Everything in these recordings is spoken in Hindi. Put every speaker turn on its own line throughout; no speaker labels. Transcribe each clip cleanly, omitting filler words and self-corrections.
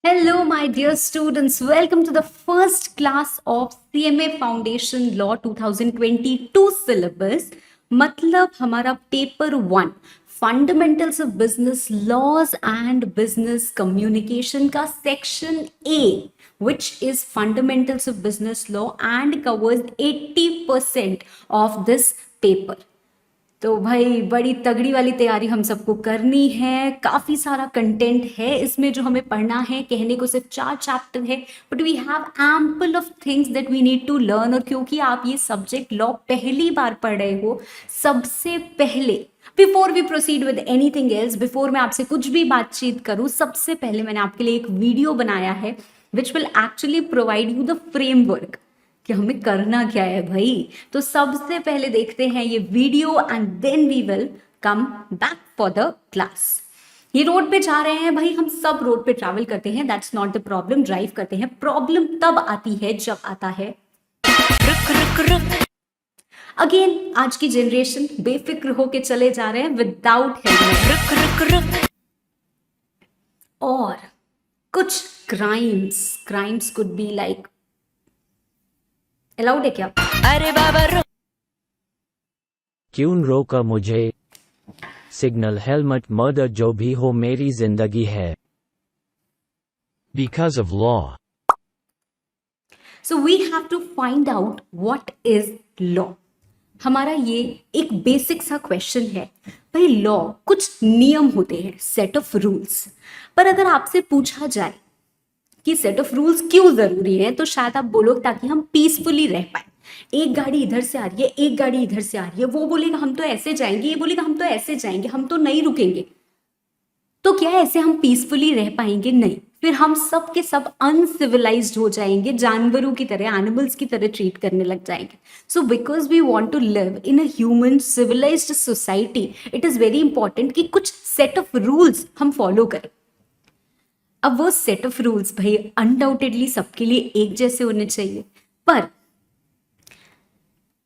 Hello, my dear students. Welcome to the first class of CMA Foundation Law 2022 syllabus. मतलब हमारा paper 1 fundamentals of business laws and business communication का section A which is fundamentals of business law and covers 80% of this paper. तो भाई बड़ी तगड़ी वाली तैयारी हम सबको करनी है। काफी सारा कंटेंट है इसमें जो हमें पढ़ना है। कहने को सिर्फ 4 चैप्टर है but we have ample of things that we need to learn. और क्योंकि आप ये सब्जेक्ट लॉ पहली बार पढ़ रहे हो, सबसे पहले before we proceed with anything else, before मैं आपसे कुछ भी बातचीत करूं, सबसे पहले मैंने आपके लिए एक वीडियो बनाया है which will actually provide you the framework कि हमें करना क्या है भाई। तो सबसे पहले देखते हैं ये video and then we will come back for the class. ये रोड पे जा रहे हैं भाई, हम सब रोड पे ट्रैवल करते हैं, that's not the problem. Drive करते हैं, प्रॉब्लम तब आती है जब आता है रुक रुक रुक। अगेन आज की जनरेशन बेफिक्र होके चले जा रहे हैं विदाउट हेलमेट। रुक रुक रुक। और कुछ crimes could be like allowed है क्या? अरे बाबा रुक।
क्यों रोका मुझे? सिग्नल हेलमेट मर्डर जो भी हो मेरी जिंदगी है।
Because of law.
So we have to find out what is law. हमारा ये एक बेसिक सा क्वेश्चन है भाई। लॉ कुछ नियम होते हैं, सेट ऑफ रूल्स। पर अगर आपसे पूछा जाए कि सेट ऑफ रूल्स क्यों जरूरी है, तो शायद आप बोलो ताकि हम पीसफुली रह पाए। एक गाड़ी इधर से आ रही है, एक गाड़ी इधर से आ रही है, वो बोलेगा हम तो ऐसे जाएंगे, ये बोलेगा हम तो ऐसे जाएंगे, हम तो नहीं रुकेंगे। तो क्या ऐसे हम पीसफुली रह पाएंगे? नहीं। फिर हम सब के सब अनसिविलाइज्ड हो जाएंगे, जानवरों की तरह, एनिमल्स की तरह ट्रीट करने लग जाएंगे। So because we want to live in a human civilized society, it is very important कि कुछ सेट ऑफ रूल्स हम फॉलो करें। अब वो सेट ऑफ रूल्स भाई अनडाउटेडली सबके लिए एक जैसे होने चाहिए, पर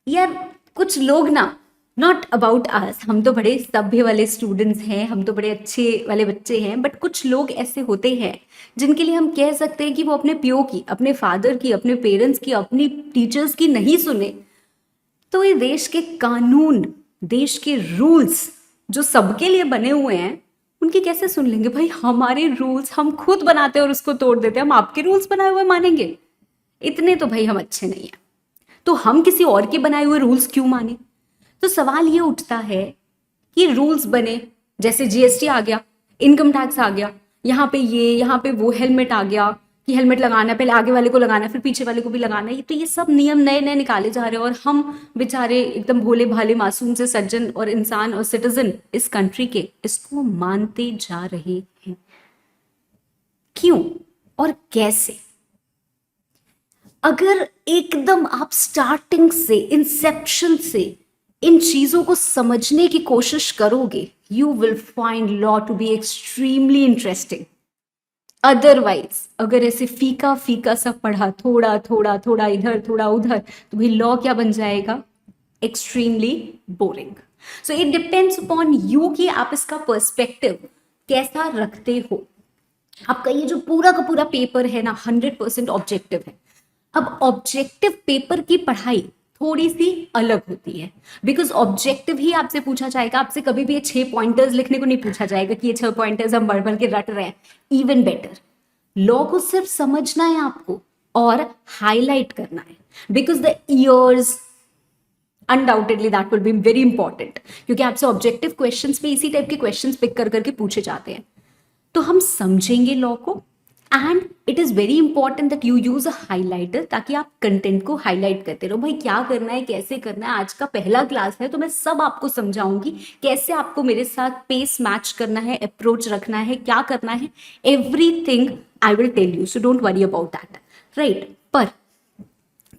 यार कुछ लोग ना, नॉट अबाउट अस, हम तो बड़े सभ्य वाले स्टूडेंट्स हैं, हम तो बड़े अच्छे वाले बच्चे हैं, बट कुछ लोग ऐसे होते हैं जिनके लिए हम कह सकते हैं कि वो अपने प्यो की, अपने फादर की, अपने पेरेंट्स की, अपनी टीचर्स की नहीं सुने। तो ये देश के कानून, देश के रूल्स जो सबके लिए बने हुए हैं, उनकी कैसे सुन लेंगे भाई? हमारे रूल्स हम खुद बनाते हैं और उसको तोड़ देते हैं, हम आपके रूल्स बनाए हुए मानेंगे? इतने तो भाई हम अच्छे नहीं हैं। तो हम किसी और के बनाए हुए रूल्स क्यों माने? तो सवाल ये उठता है कि रूल्स बने, जैसे जीएसटी आ गया, इनकम टैक्स आ गया, यहाँ पे ये, यहाँ पे वो, हेलमेट आ गया कि हेलमेट लगाना है, पहले आगे वाले को लगाना है, फिर पीछे वाले को भी लगाना है। तो ये सब नियम नए नए निकाले जा रहे हैं और हम बेचारे एकदम भोले भाले मासूम से सज्जन और इंसान और सिटीजन इस कंट्री के इसको मानते जा रहे हैं। क्यों और कैसे? अगर एकदम आप स्टार्टिंग से, इंसेप्शन से इन चीजों को समझने की कोशिश करोगे, you will find law to be extremely interesting. Otherwise अगर ऐसे फीका फीका सा पढ़ा, थोड़ा थोड़ा थोड़ा इधर थोड़ा उधर, तो भाई लॉ क्या बन जाएगा? Extremely boring. So it depends upon you कि आप इसका पर्सपेक्टिव कैसा रखते हो। आपका ये जो पूरा का पूरा पेपर है ना, 100% ऑब्जेक्टिव है। अब ऑब्जेक्टिव पेपर की पढ़ाई थोड़ी सी अलग होती है, बिकॉज ऑब्जेक्टिव ही आपसे पूछा जाएगा। आपसे कभी भी ये 6 पॉइंटर्स लिखने को नहीं पूछा जाएगा कि ये 6 पॉइंटर्स हम बढ़ बढ़ के रट रहे हैं। इवन बेटर, लॉ को सिर्फ समझना है आपको और हाईलाइट करना है, because the years undoubtedly that will be very important, क्योंकि आपसे ऑब्जेक्टिव क्वेश्चंस पे इसी टाइप के क्वेश्चंस पिक कर करके पूछे जाते हैं। तो हम समझेंगे लॉ को, and it is very important that you use a highlighter, ताकि आप कंटेंट को हाईलाइट करते रहो। भाई क्या करना है, कैसे करना है, आज का पहला क्लास है तो मैं सब आपको समझाऊंगी, कैसे आपको मेरे साथ पेस मैच करना है, अप्रोच रखना है, क्या करना है, everything I will tell you, so don't worry about that, right. पर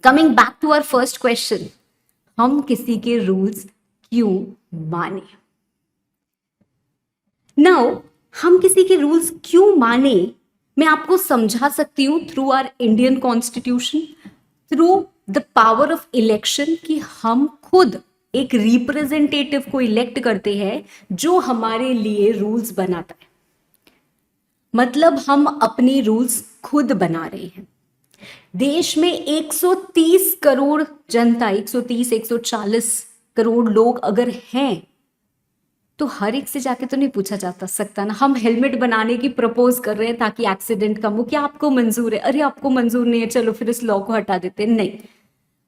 coming back to our first question, हम किसी के रूल्स क्यों माने? नाउ हम किसी के रूल्स क्यों माने, मैं आपको समझा सकती हूं through our Indian constitution, through the power of election, कि हम खुद एक रिप्रेजेंटेटिव को इलेक्ट करते हैं जो हमारे लिए रूल्स बनाता है। मतलब हम अपने रूल्स खुद बना रहे हैं। देश में 130 करोड़ जनता, 130 140 करोड़ लोग अगर हैं तो हर एक से जाके तो नहीं पूछा जाता सकता ना। हम हेलमेट बनाने की प्रपोज कर रहे हैं ताकि एक्सीडेंट कम हो, क्या आपको मंजूर है? अरे आपको मंजूर नहीं है, चलो फिर इस लॉ को हटा देते हैं। नहीं,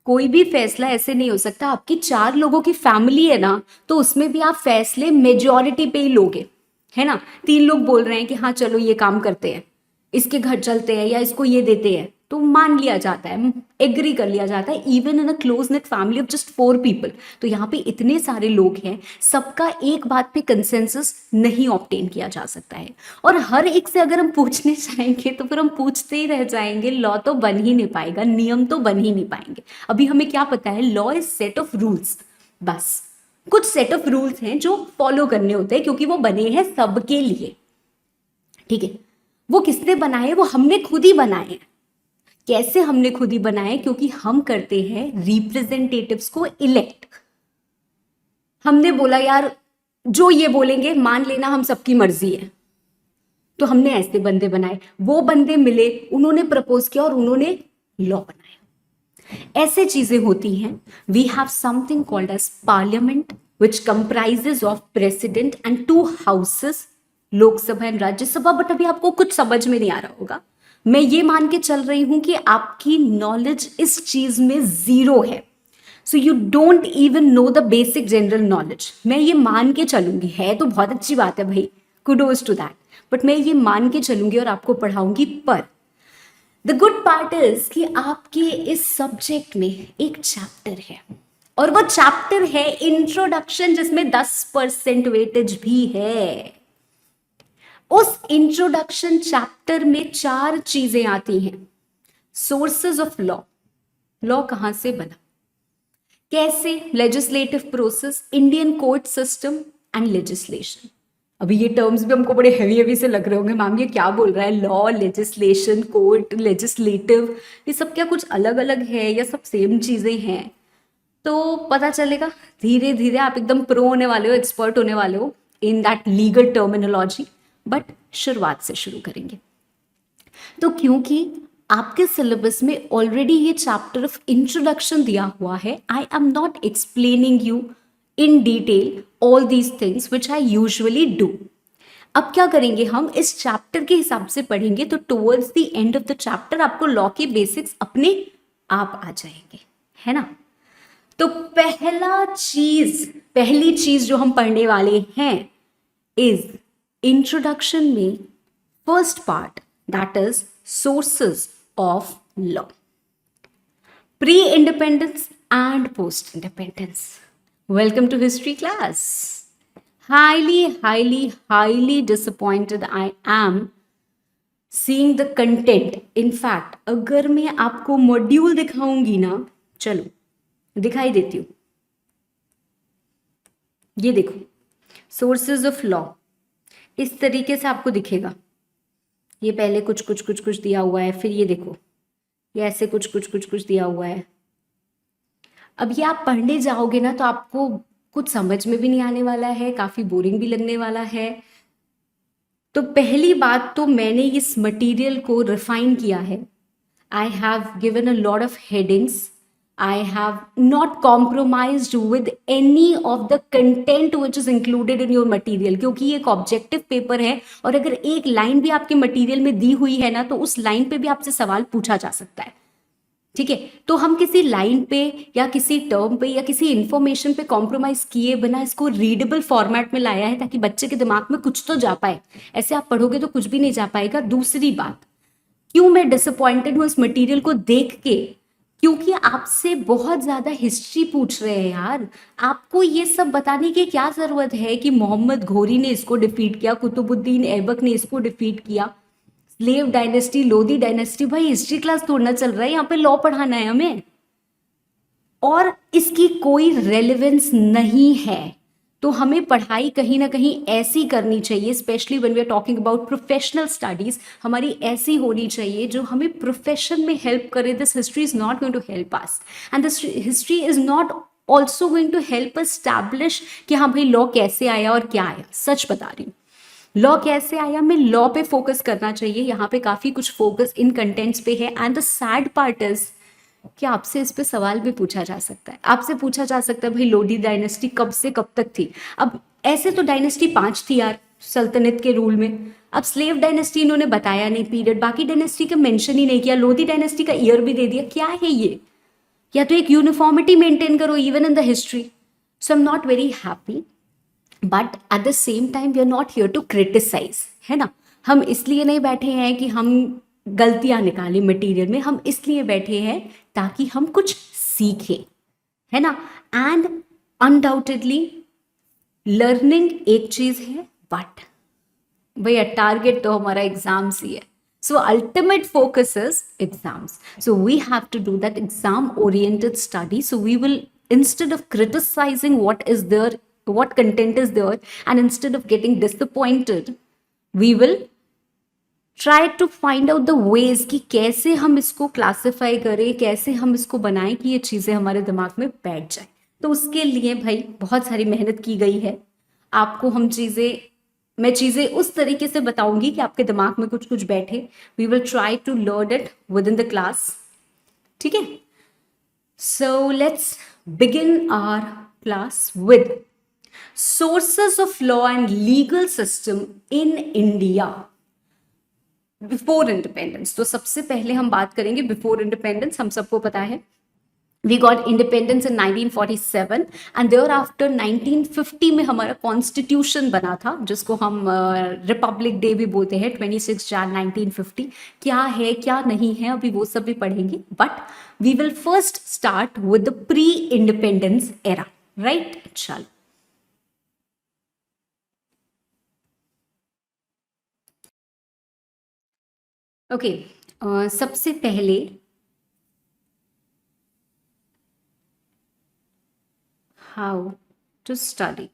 कोई भी फैसला ऐसे नहीं हो सकता। आपकी 4 लोगों की फैमिली है ना, तो उसमें भी आप फैसले मेजॉरिटी पे ही लोगे, है ना। 3 लोग बोल रहे हैं कि हाँ चलो ये काम करते हैं, इसके घर चलते हैं या इसको ये देते हैं, तो मान लिया जाता है, एग्री कर लिया जाता है, even in a close net family of just 4 people. तो यहाँ पे इतने सारे लोग हैं, सबका एक बात पे कंसेंसस नहीं ऑब्टेन किया जा सकता है। और हर एक से अगर हम पूछने जाएंगे तो फिर हम पूछते ही रह जाएंगे, लॉ तो बन ही नहीं पाएगा, नियम तो बन ही नहीं पाएंगे। अभी हमें क्या पता है, law is set of rules, बस कुछ सेट ऑफ रूल्स हैं जो फॉलो करने होते हैं क्योंकि वो बने हैं सबके लिए, ठीक है। वो किसने बनाए? वो हमने खुद ही बनाए हैं। कैसे हमने खुद ही बनाए? क्योंकि हम करते हैं रिप्रेजेंटेटिव्स को इलेक्ट। हमने बोला यार जो ये बोलेंगे मान लेना, हम सबकी मर्जी है, तो हमने ऐसे बंदे बनाए। वो बंदे मिले, उन्होंने प्रपोज किया और उन्होंने लॉ बनाया। ऐसे चीजें होती हैं। We have something called as parliament which comprises of president and 2 houses, Lok Sabha and Rajya Sabha. But अभी आपको कुछ समझ में नहीं आ रहा होगा, मैं ये मान के चल रही हूं कि आपकी नॉलेज इस चीज में जीरो है, so you don't even know the basic general knowledge. मैं ये मान के चलूंगी, है तो बहुत अच्छी बात है भाई, कुडोज टू दैट, बट मैं ये मान के चलूंगी और आपको पढ़ाऊंगी। पर द गुड पार्ट इज कि आपके इस सब्जेक्ट में एक चैप्टर है, और वो चैप्टर है इंट्रोडक्शन, जिसमें 10% वेटेज भी है। उस इंट्रोडक्शन चैप्टर में 4 चीजें आती हैं। सोर्सेज ऑफ लॉ, लॉ कहां से बना, कैसे, legislative process, Indian court system and legislation. अभी ये टर्म्स भी हमको बड़े हैवी से लग रहे होंगे, मैम ये क्या बोल रहा है, लॉ, लेजिस्लेशन, कोर्ट, लेजिस्लेटिव, ये सब क्या कुछ अलग अलग है या सब सेम चीजें हैं? तो पता चलेगा धीरे धीरे, आप एकदम प्रो होने वाले हो, एक्सपर्ट होने वाले हो in that legal terminology. But शुरुआत से शुरू करेंगे। तो क्योंकि आपके सिलेबस में ऑलरेडी ये चैप्टर ऑफ इंट्रोडक्शन दिया हुआ है, आई am not explaining you in detail all these things which I usually do. अब क्या करेंगे, हम इस चैप्टर के हिसाब से पढ़ेंगे, तो towards the end of the chapter आपको लॉ के बेसिक्स अपने आप आ जाएंगे, है ना। तो पहली चीज जो हम पढ़ने वाले हैं इज इंट्रोडक्शन में first part, that is sources of law, pre independence and post independence. Welcome to history class. highly disappointed I am seeing the content. in fact अगर मैं आपको मॉड्यूल दिखाऊंगी ना, चलो दिखाई देती हूँ, ये देखो सोर्सेज ऑफ लॉ, इस तरीके से आपको दिखेगा। ये पहले कुछ दिया हुआ है, फिर ये देखो ये ऐसे कुछ दिया हुआ है। अब ये आप पढ़ने जाओगे ना तो आपको कुछ समझ में भी नहीं आने वाला है, काफी बोरिंग भी लगने वाला है। तो पहली बात तो मैंने इस मटेरियल को रिफाइन किया है। I have given a lot of headings, I have not compromised with any of the content which is included in your material, क्योंकि ये एक ऑब्जेक्टिव पेपर है और अगर एक लाइन भी आपके मटेरियल में दी हुई है ना तो उस लाइन पे भी आपसे सवाल पूछा जा सकता है, ठीक है। तो हम किसी लाइन पे या किसी टर्म पे या किसी इंफॉर्मेशन पे कॉम्प्रोमाइज किए बिना इसको रीडेबल फॉर्मेट में लाया है ताकि बच्चे के दिमाग में कुछ तो जा पाए। ऐसे आप पढ़ोगे तो कुछ भी नहीं जा पाएगा। दूसरी बात, क्यों मैं डिसअपॉइंटेड हूँ इस मटेरियल को देख के, क्योंकि आपसे बहुत ज्यादा हिस्ट्री पूछ रहे हैं यार। आपको ये सब बताने की क्या जरूरत है कि मोहम्मद घोरी ने इसको डिफीट किया, कुतुबुद्दीन ऐबक ने इसको डिफीट किया, स्लेव डायनेस्टी, लोधी डायनेस्टी। भाई हिस्ट्री क्लास तोड़ना चल रहा है, यहाँ पे लॉ पढ़ाना है हमें, और इसकी कोई रेलेवेंस नहीं है। तो हमें पढ़ाई कहीं ना कहीं ऐसी करनी चाहिए, specially when we are talking about professional studies, हमारी ऐसी होनी चाहिए जो हमें प्रोफेशन में हेल्प करे। This history is not going to help us and this history is not also going to help us establish कि हाँ भाई लॉ कैसे आया और क्या आया। सच बता रही हूँ, लॉ कैसे आया, हमें लॉ पे फोकस करना चाहिए, यहाँ पे काफी कुछ फोकस इन कंटेंट्स पे है। And the sad part is कि आपसे इस पे सवाल भी पूछा जा सकता है, आपसे पूछा जा सकता है भाई लोधी डायनेस्टी कब से कब तक थी। अब ऐसे तो डायनेस्टी 5 थी यार सल्तनत के रूल में, अब स्लेव डायनेस्टी इन्होंने बताया नहीं पीरियड, बाकी डायनेस्टी का मेंशन ही नहीं किया, लोधी डायनेस्टी का ईयर भी दे दिया, क्या है ये? या तो एक यूनिफॉर्मिटी मेंटेन करो even in the history. So I am not very happy, but at the same time we are not here to criticize, है ना। हम इसलिए नहीं बैठे हैं कि हम गलतियां निकालें मटेरियल में, हम इसलिए बैठे हैं ताकि हम कुछ सीखें, है ना। एंड अनडाउटेडली लर्निंग एक चीज है, बट भैया टारगेट तो हमारा एग्जाम्स ही है। So ultimate focus is exams, so we have to do that exam oriented study. So we will, instead of criticizing what is there, what content is there, and instead of getting disappointed, we will try to find out the ways कि कैसे हम इसको क्लासिफाई करें, कैसे हम इसको बनाएं कि ये चीज़ें हमारे दिमाग में बैठ जाए। तो उसके लिए भाई बहुत सारी मेहनत की गई है। आपको मैं चीज़ें उस तरीके से बताऊंगी कि आपके दिमाग में कुछ कुछ बैठे। We will try to learn it within the class, ठीक है। So let's begin our class with sources of law and legal system in India before independence। तो सबसे पहले हम बात करेंगे बिफोर इंडिपेंडेंस। हम सबको पता है we got independence in 1947 and thereafter 1950 में हमारा कॉन्स्टिट्यूशन बना था, जिसको हम रिपब्लिक डे भी बोलते हैं, 26 जैन 1950। क्या है क्या नहीं है अभी वो सब भी पढ़ेंगे, but we will first start with the pre independence era, right. चल ओके, सबसे पहले हाउ टू स्टडी,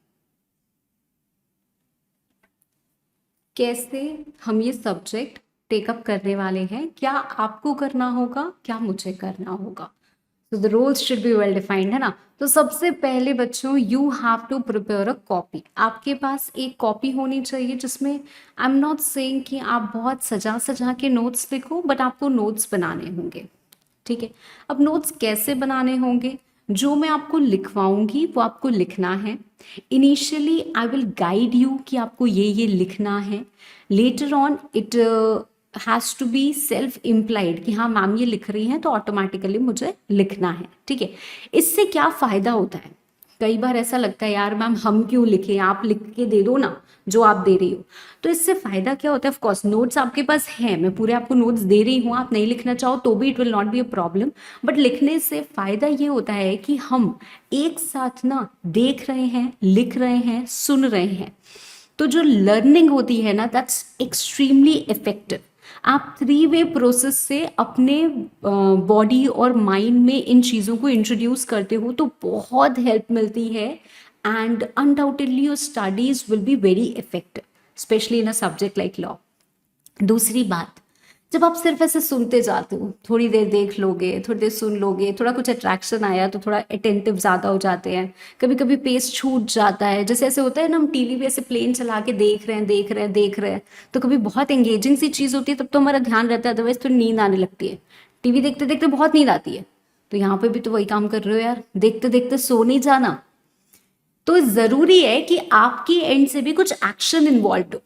कैसे हम ये सब्जेक्ट टेकअप करने वाले हैं, क्या आपको करना होगा, क्या मुझे करना होगा। तो the rules should be well defined, है ना। तो सबसे पहले बच्चों you have to prepare a copy. आपके पास एक कॉपी होनी चाहिए जिसमें, आई एम नॉट सेइंग कि आप बहुत सजा सजा के नोट्स लिखो, बट आपको नोट्स बनाने होंगे, ठीक है। अब नोट्स कैसे बनाने होंगे, जो मैं आपको लिखवाऊंगी वो आपको लिखना है। Initially I will guide you कि आपको ये लिखना है। Later on it has to be self implied कि हाँ मैम ये लिख रही हैं तो ऑटोमेटिकली मुझे लिखना है, ठीक है। इससे क्या फ़ायदा होता है, कई बार ऐसा लगता है यार मैम हम क्यों लिखें, आप लिख के दे दो ना जो आप दे रही हो। तो इससे फ़ायदा क्या होता है, ऑफ कोर्स नोट्स आपके पास हैं, मैं पूरे आपको नोट्स दे रही हूँ, आप नहीं लिखना चाहो तो भी it will not be a problem, but लिखने से फ़ायदा ये होता है कि हम एक साथ ना देख रहे हैं, लिख रहे हैं, सुन रहे हैं, तो जो लर्निंग होती है ना दैट्स एक्सट्रीमली इफेक्टिव। आप 3 वे प्रोसेस से अपने बॉडी और माइंड में इन चीज़ों को इंट्रोड्यूस करते हो तो बहुत हेल्प मिलती है, and undoubtedly your studies will be very effective specially in a subject like law. दूसरी बात, जब आप सिर्फ ऐसे सुनते जाते हो, थोड़ी देर देख लोगे, थोड़ी देर सुन लोगे, थोड़ा कुछ अट्रैक्शन आया तो थोड़ा अटेंटिव ज़्यादा हो जाते हैं, कभी कभी पेस छूट जाता है। जैसे ऐसे होता है ना, हम टीवी पे ऐसे प्लेन चला के देख रहे हैं, तो कभी बहुत एंगेजिंग सी चीज़ होती है तब तो हमारा ध्यान रहता है, अदरवाइज तो नींद आने लगती है। टीवी देखते देखते बहुत नींद आती है, तो यहाँ पे भी तो वही काम कर रहे हो यार, देखते देखते सो नहीं जाना। तो ज़रूरी है कि आपकी एंड से भी कुछ एक्शन इन्वॉल्व हो।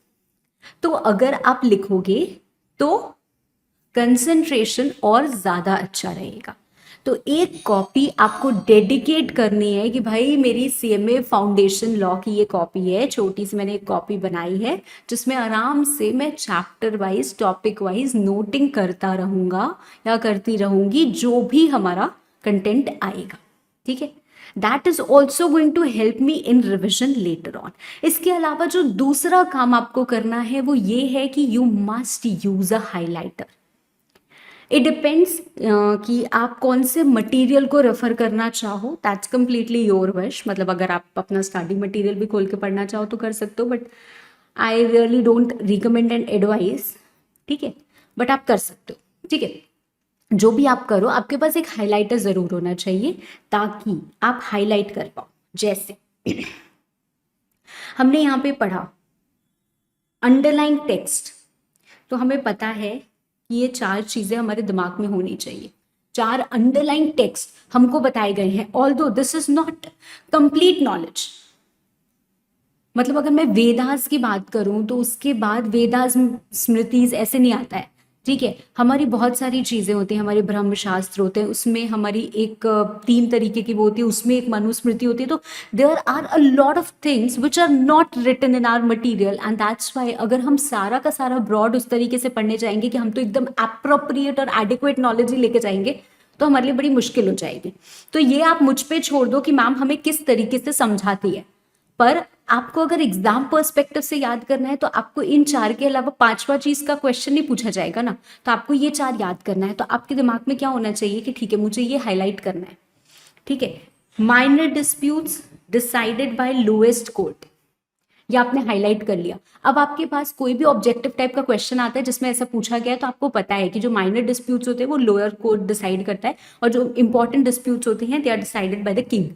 तो अगर आप लिखोगे तो कंसंट्रेशन और ज़्यादा अच्छा रहेगा। तो एक कॉपी आपको डेडिकेट करनी है कि भाई मेरी CMA फाउंडेशन लॉ की ये कॉपी है, छोटी सी मैंने एक कॉपी बनाई है जिसमें आराम से मैं chapter wise topic wise noting करता रहूँगा या करती रहूँगी जो भी हमारा कंटेंट आएगा, ठीक है। That is also going to help me in revision later on. इसके अलावा जो दूसरा काम आपको करना है वो ये है कि you must use a highlighter. It depends कि आप कौन से मटेरियल को रेफर करना चाहो, दैट्स कम्प्लीटली योर विश। मतलब अगर आप अपना स्टडी मटेरियल भी खोल के पढ़ना चाहो तो कर सकते हो, but I really don't recommend and advice, ठीक है, बट आप कर सकते हो, ठीक है। जो भी आप करो आपके पास एक हाइलाइटर ज़रूर होना चाहिए ताकि आप हाईलाइट कर पाओ। जैसे हमने यहाँ पे पढ़ा अंडरलाइन टेक्स्ट, तो हमें पता है कि ये 4 चीजें हमारे दिमाग में होनी चाहिए। 4 अंडरलाइन टेक्स्ट हमको बताए गए हैं, although this is not complete knowledge. मतलब अगर मैं वेदास की बात करूं तो उसके बाद वेदास स्मृतिज ऐसे नहीं आता है, ठीक है। हमारी बहुत सारी चीजें होती हैं, हमारे ब्रह्म शास्त्र होते हैं, उसमें हमारी एक 3 तरीके की वो होती है, उसमें एक मनुस्मृति होती है। तो there are a lot of things which are not written in our material, and that's why अगर हम सारा का सारा ब्रॉड उस तरीके से पढ़ने जाएंगे कि हम तो एकदम अप्रोप्रिएट और एडिक्वेट नॉलेज ही लेके जाएंगे, तो हमारे लिए बड़ी मुश्किल हो जाएगी। तो ये आप मुझ पे छोड़ दो कि मैम हमें किस तरीके से समझाती है, पर आपको अगर एग्जाम पर्सपेक्टिव से याद करना है तो आपको इन 4 के अलावा 5वां चीज का क्वेश्चन नहीं पूछा जाएगा ना, तो आपको ये 4 याद करना है। तो आपके दिमाग में क्या होना चाहिए कि ठीक है मुझे ये हाईलाइट करना है, ठीक है। Minor disputes decided by lowest court, ये आपने हाईलाइट कर लिया। अब आपके पास कोई भी ऑब्जेक्टिव टाइप का क्वेश्चन आता है जिसमें ऐसा पूछा गया है, तो आपको पता है कि जो माइनर डिस्प्यूट्स होते हैं वो लोअर कोर्ट डिसाइड करता है, और जो इंपॉर्टेंट डिस्प्यूट्स होते हैं they are decided by the king,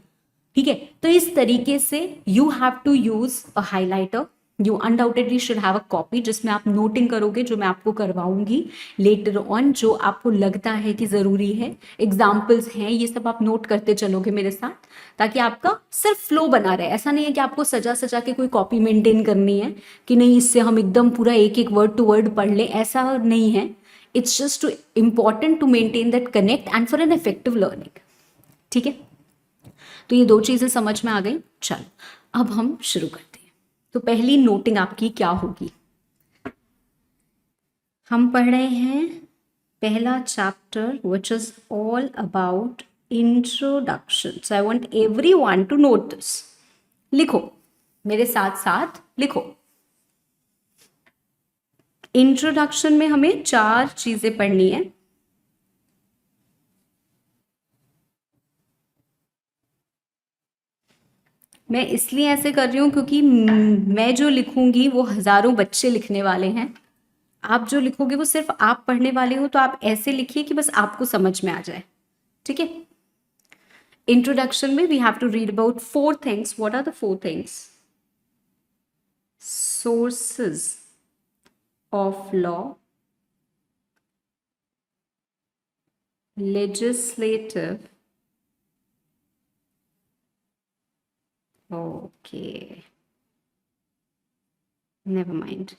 ठीक है। तो इस तरीके से you have to use a highlighter, you undoubtedly should have a copy जिसमें आप नोटिंग करोगे, जो मैं आपको करवाऊंगी लेटर ऑन, जो आपको लगता है कि जरूरी है, एग्जाम्पल्स हैं, ये सब आप नोट करते चलोगे मेरे साथ, ताकि आपका सिर्फ फ्लो बना रहे। ऐसा नहीं है कि आपको सजा सजा के कोई कॉपी मेंटेन करनी है कि नहीं इससे हम एकदम पूरा एक एक वर्ड टू वर्ड पढ़ लें, ऐसा नहीं है। It's just too important to maintain that connect and for an effective learning, ठीक है। तो ये 2 चीजें समझ में आ गई। चलो अब हम शुरू करते हैं। तो पहली नोटिंग आपकी क्या होगी, हम पढ़ रहे हैं पहला chapter which is all about introduction. So I want everyone to note this. लिखो मेरे साथ साथ लिखो। इंट्रोडक्शन में हमें 4 चीजें पढ़नी है। मैं इसलिए ऐसे कर रही हूँ क्योंकि मैं जो लिखूंगी वो हजारों बच्चे लिखने वाले हैं, आप जो लिखोगे वो सिर्फ आप पढ़ने वाले हो, तो आप ऐसे लिखिए कि बस आपको समझ में आ जाए, ठीक है। इंट्रोडक्शन में we have to read about 4 things. What are the 4 things? Sources of law, legislative, okay, never mind,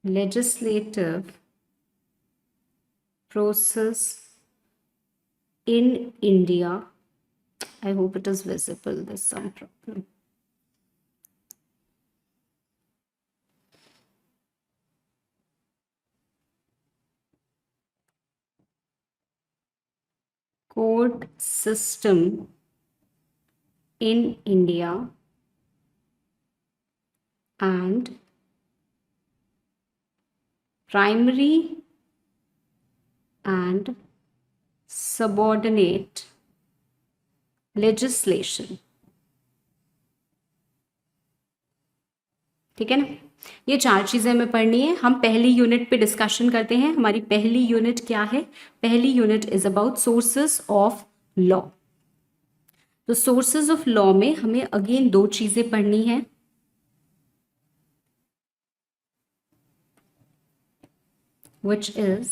legislative process in India. I hope it is visible, there's some problem. Court system in India and primary and subordinate legislation, ठीक है ना। ये 4 चीजें हमें पढ़नी है। हम पहली यूनिट पे डिस्कशन करते हैं। हमारी पहली यूनिट क्या है? पहली unit is about sources of law. तो सोर्सेस ऑफ लॉ में हमें अगेन 2 चीजें पढ़नी है। which is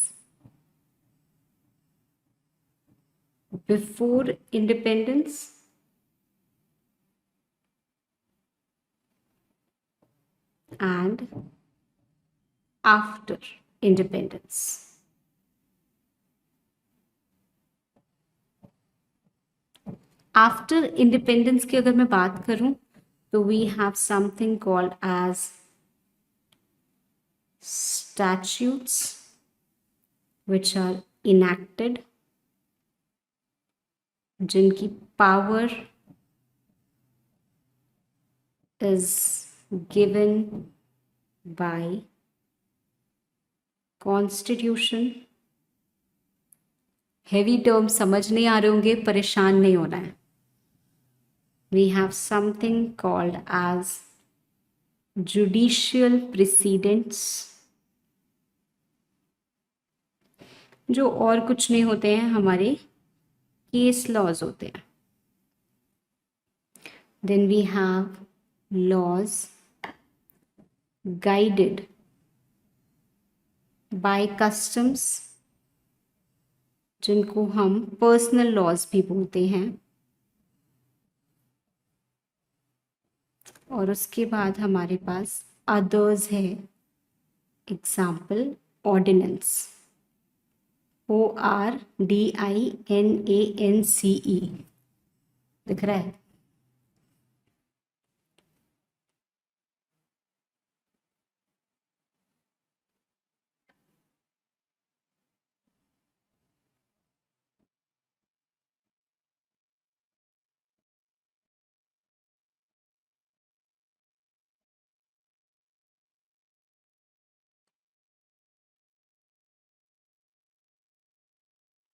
before independence and after independence. After independence की अगर मैं बात करूं तो we have something called as statutes which are enacted, जिनकी power is given by constitution. Heavy term समझ नहीं आ रहे होंगे, परेशान नहीं होना है। We have something called as judicial precedents, जो और कुछ नहीं होते हैं, हमारे केस लॉज होते हैं। Then we have laws guided by customs, जिनको हम पर्सनल लॉज भी बोलते हैं, और उसके बाद हमारे पास अदर्स है, एग्जाम्पल ऑर्डिनेंस, ORDINANCE, दिख रहा है?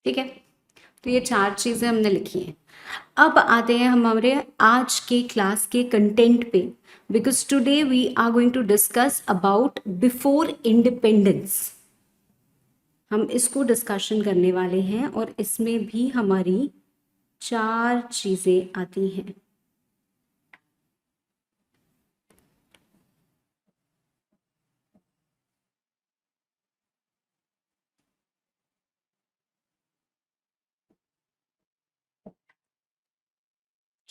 ठीक है, तो ये 4 चीज़ें हमने लिखी हैं। अब आते हैं हमारे आज के क्लास के कंटेंट पे, because today we are going to discuss about before independence. हम इसको डिस्कशन करने वाले हैं और इसमें भी हमारी 4 चीज़ें आती हैं।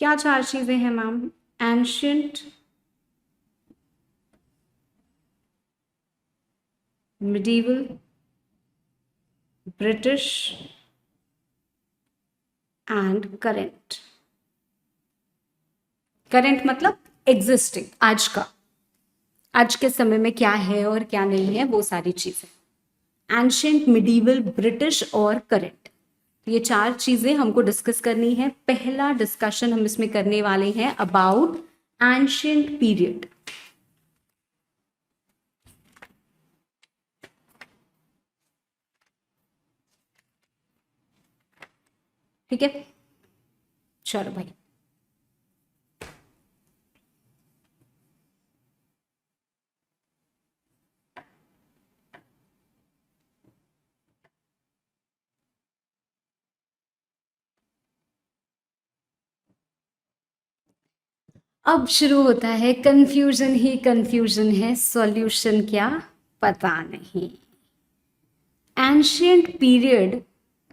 क्या 4 चीज़ें हैं ma'am? Ancient, medieval, British and current. Current मतलब एग्जिस्टिंग, आज का, आज के समय में क्या है और क्या नहीं है, वो सारी चीजें। एंशियंट, मिडीवल, ब्रिटिश और करेंट, ये 4 चीजें हमको डिस्कस करनी है। पहला डिस्कशन हम इसमें करने वाले हैं अबाउट एंशियंट पीरियड। ठीक है, चलो भाई। अब शुरू होता है कंफ्यूजन ही कंफ्यूजन है, सॉल्यूशन क्या पता नहीं। एंशियंट पीरियड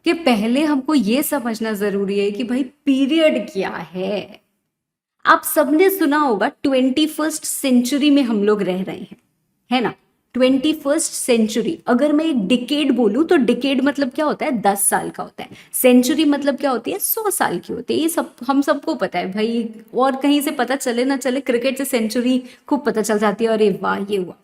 के पहले हमको ये समझना जरूरी है कि भाई पीरियड क्या है। आप सबने सुना होगा 21st सेंचुरी में हम लोग रह रहे हैं, है ना? 21st सेंचुरी, अगर मैं एक डिकेड बोलूं तो डिकेड मतलब क्या होता है? 10 साल का होता है। सेंचुरी मतलब क्या होती है? 100 साल की होती है। ये सब हम सबको पता है भाई, और कहीं से पता चले ना चले, क्रिकेट से सेंचुरी खूब पता चल जाती है, अरे वाह ये हुआ।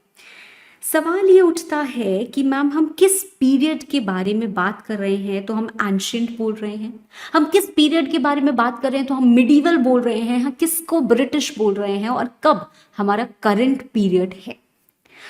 सवाल ये उठता है कि मैम हम किस पीरियड के बारे में बात कर रहे हैं तो हम एंशियंट बोल रहे हैं, हम किस पीरियड के बारे में बात कर रहे हैं तो हम मिडीवल बोल रहे हैं, हम किसको ब्रिटिश बोल रहे हैं, और कब हमारा करंट पीरियड है।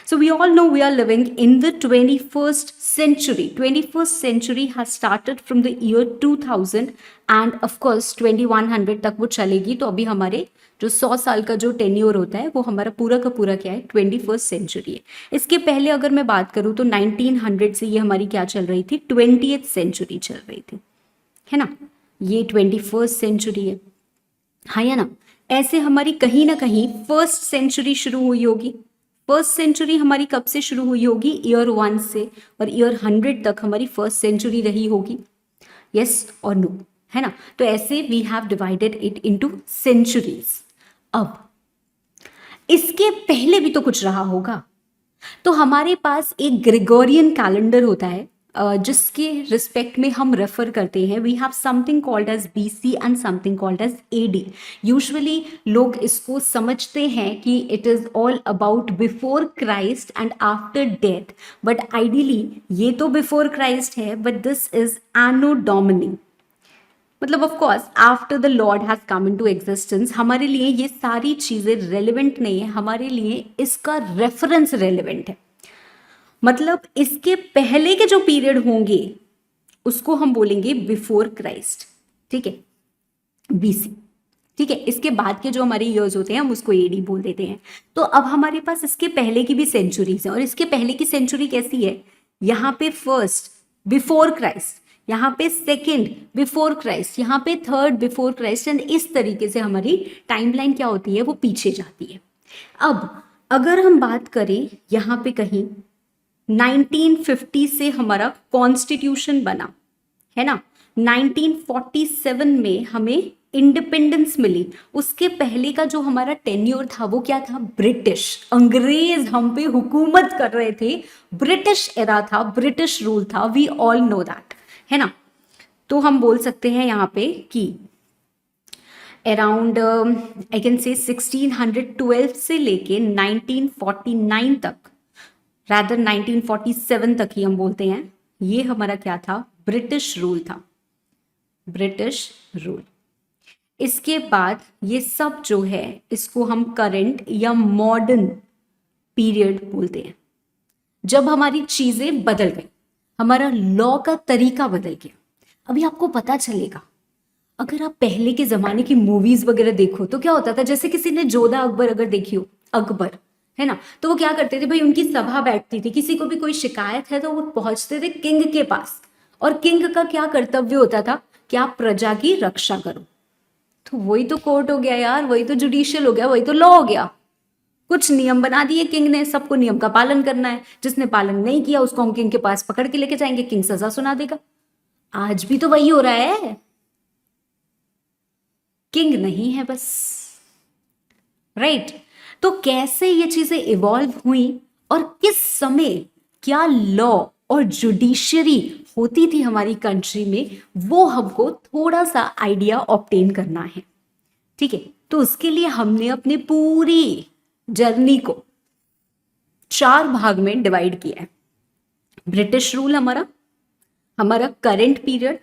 So we all know we are living in the 21st century. 21st century has started from the year 2000 and of course 2100 तक वो चलेगी। तो अभी हमारे जो 100 साल का जो टेन्योर होता है वो हमारा पूरा का पूरा क्या है? 21st सेंचुरी है। इसके पहले अगर मैं बात करूँ तो 1900 से ये हमारी क्या चल रही थी? 20th सेंचुरी चल रही थी, है ना? ये 21st सेंचुरी है, हाँ या ना? ऐसे हमारी कहीं ना कहीं फर्स्ट सेंचुरी शुरू हुई होगी। फर्स्ट सेंचुरी हमारी कब से शुरू हुई होगी? ईयर 1 से, और ईयर 100 तक हमारी फर्स्ट सेंचुरी रही होगी। यस और नो, है ना? तो ऐसे we have divided it into centuries. अब इसके पहले भी तो कुछ रहा होगा। तो हमारे पास एक ग्रेगोरियन कैलेंडर होता है, जिसके रिस्पेक्ट में हम रेफर करते हैं। We have something called as BC and something called as AD। Usually लोग इसको समझते हैं कि it is all about before Christ and after death, but ideally ये तो बिफोर क्राइस्ट है, but this is anno domini, मतलब of course after the lord has come into existence. हमारे लिए ये सारी चीजें रेलिवेंट नहीं है, हमारे लिए इसका रेफरेंस रेलिवेंट है। मतलब इसके पहले के जो पीरियड होंगे उसको हम बोलेंगे बिफोर क्राइस्ट, ठीक है, BC। ठीक है, इसके बाद के जो हमारे ईयर्स होते हैं हम उसको AD बोल देते हैं। तो अब हमारे पास इसके पहले की भी सेंचुरीज हैं, और इसके पहले की सेंचुरी कैसी है? यहाँ पे फर्स्ट बिफोर क्राइस्ट, यहाँ पे सेकेंड बिफोर क्राइस्ट, यहाँ पे थर्ड बिफोर क्राइस्ट, एंड इस तरीके से हमारी टाइमलाइन क्या होती है? वो पीछे जाती है। अब अगर हम बात करें यहाँ पे कहीं 1950 से हमारा कॉन्स्टिट्यूशन बना, है ना। 1947 में हमें इंडिपेंडेंस मिली। उसके पहले का जो हमारा टेन्योर था वो क्या था? ब्रिटिश, अंग्रेज हम पे हुकूमत कर रहे थे, ब्रिटिश एरा था, ब्रिटिश रूल था, वी ऑल नो दैट, है ना। तो हम बोल सकते हैं यहाँ पे कि अराउंड आई कैन से 1612 से लेके 1949 तक, रादर 1947 तक ही हम बोलते हैं, ये हमारा क्या था? ब्रिटिश रूल था, ब्रिटिश रूल। इसके बाद ये सब जो है इसको हम करंट या मॉडर्न पीरियड बोलते हैं, जब हमारी चीजें बदल गई, हमारा लॉ का तरीका बदल गया। अभी आपको पता चलेगा, अगर आप पहले के जमाने की मूवीज वगैरह देखो तो क्या होता था, जैसे किसी ने जोधा अकबर अगर देखी हो, अकबर, है ना, तो वो क्या करते थे भाई, उनकी सभा बैठती थी, किसी को भी कोई शिकायत है तो वो पहुंचते थे किंग के पास, और किंग का क्या कर्तव्य होता था कि आप प्रजा की रक्षा करो। तो वही तो कोर्ट हो गया यार, वही तो जुडिशियल हो गया, वही तो लॉ हो गया। कुछ नियम बना दिए किंग ने, सबको नियम का पालन करना है, जिसने पालन नहीं किया उसको हम किंग के पास पकड़ के लेके जाएंगे, किंग सजा सुना देगा। आज भी तो वही हो रहा है, किंग नहीं है बस, राइट। तो कैसे ये चीजें इवॉल्व हुई और किस समय क्या लॉ और जुडिशरी होती थी हमारी कंट्री में, वो हमको थोड़ा सा आइडिया ऑब्टेन करना है, ठीक है। तो उसके लिए हमने अपने पूरी जर्नी को 4 भाग में डिवाइड किया है। ब्रिटिश रूल हमारा करंट पीरियड,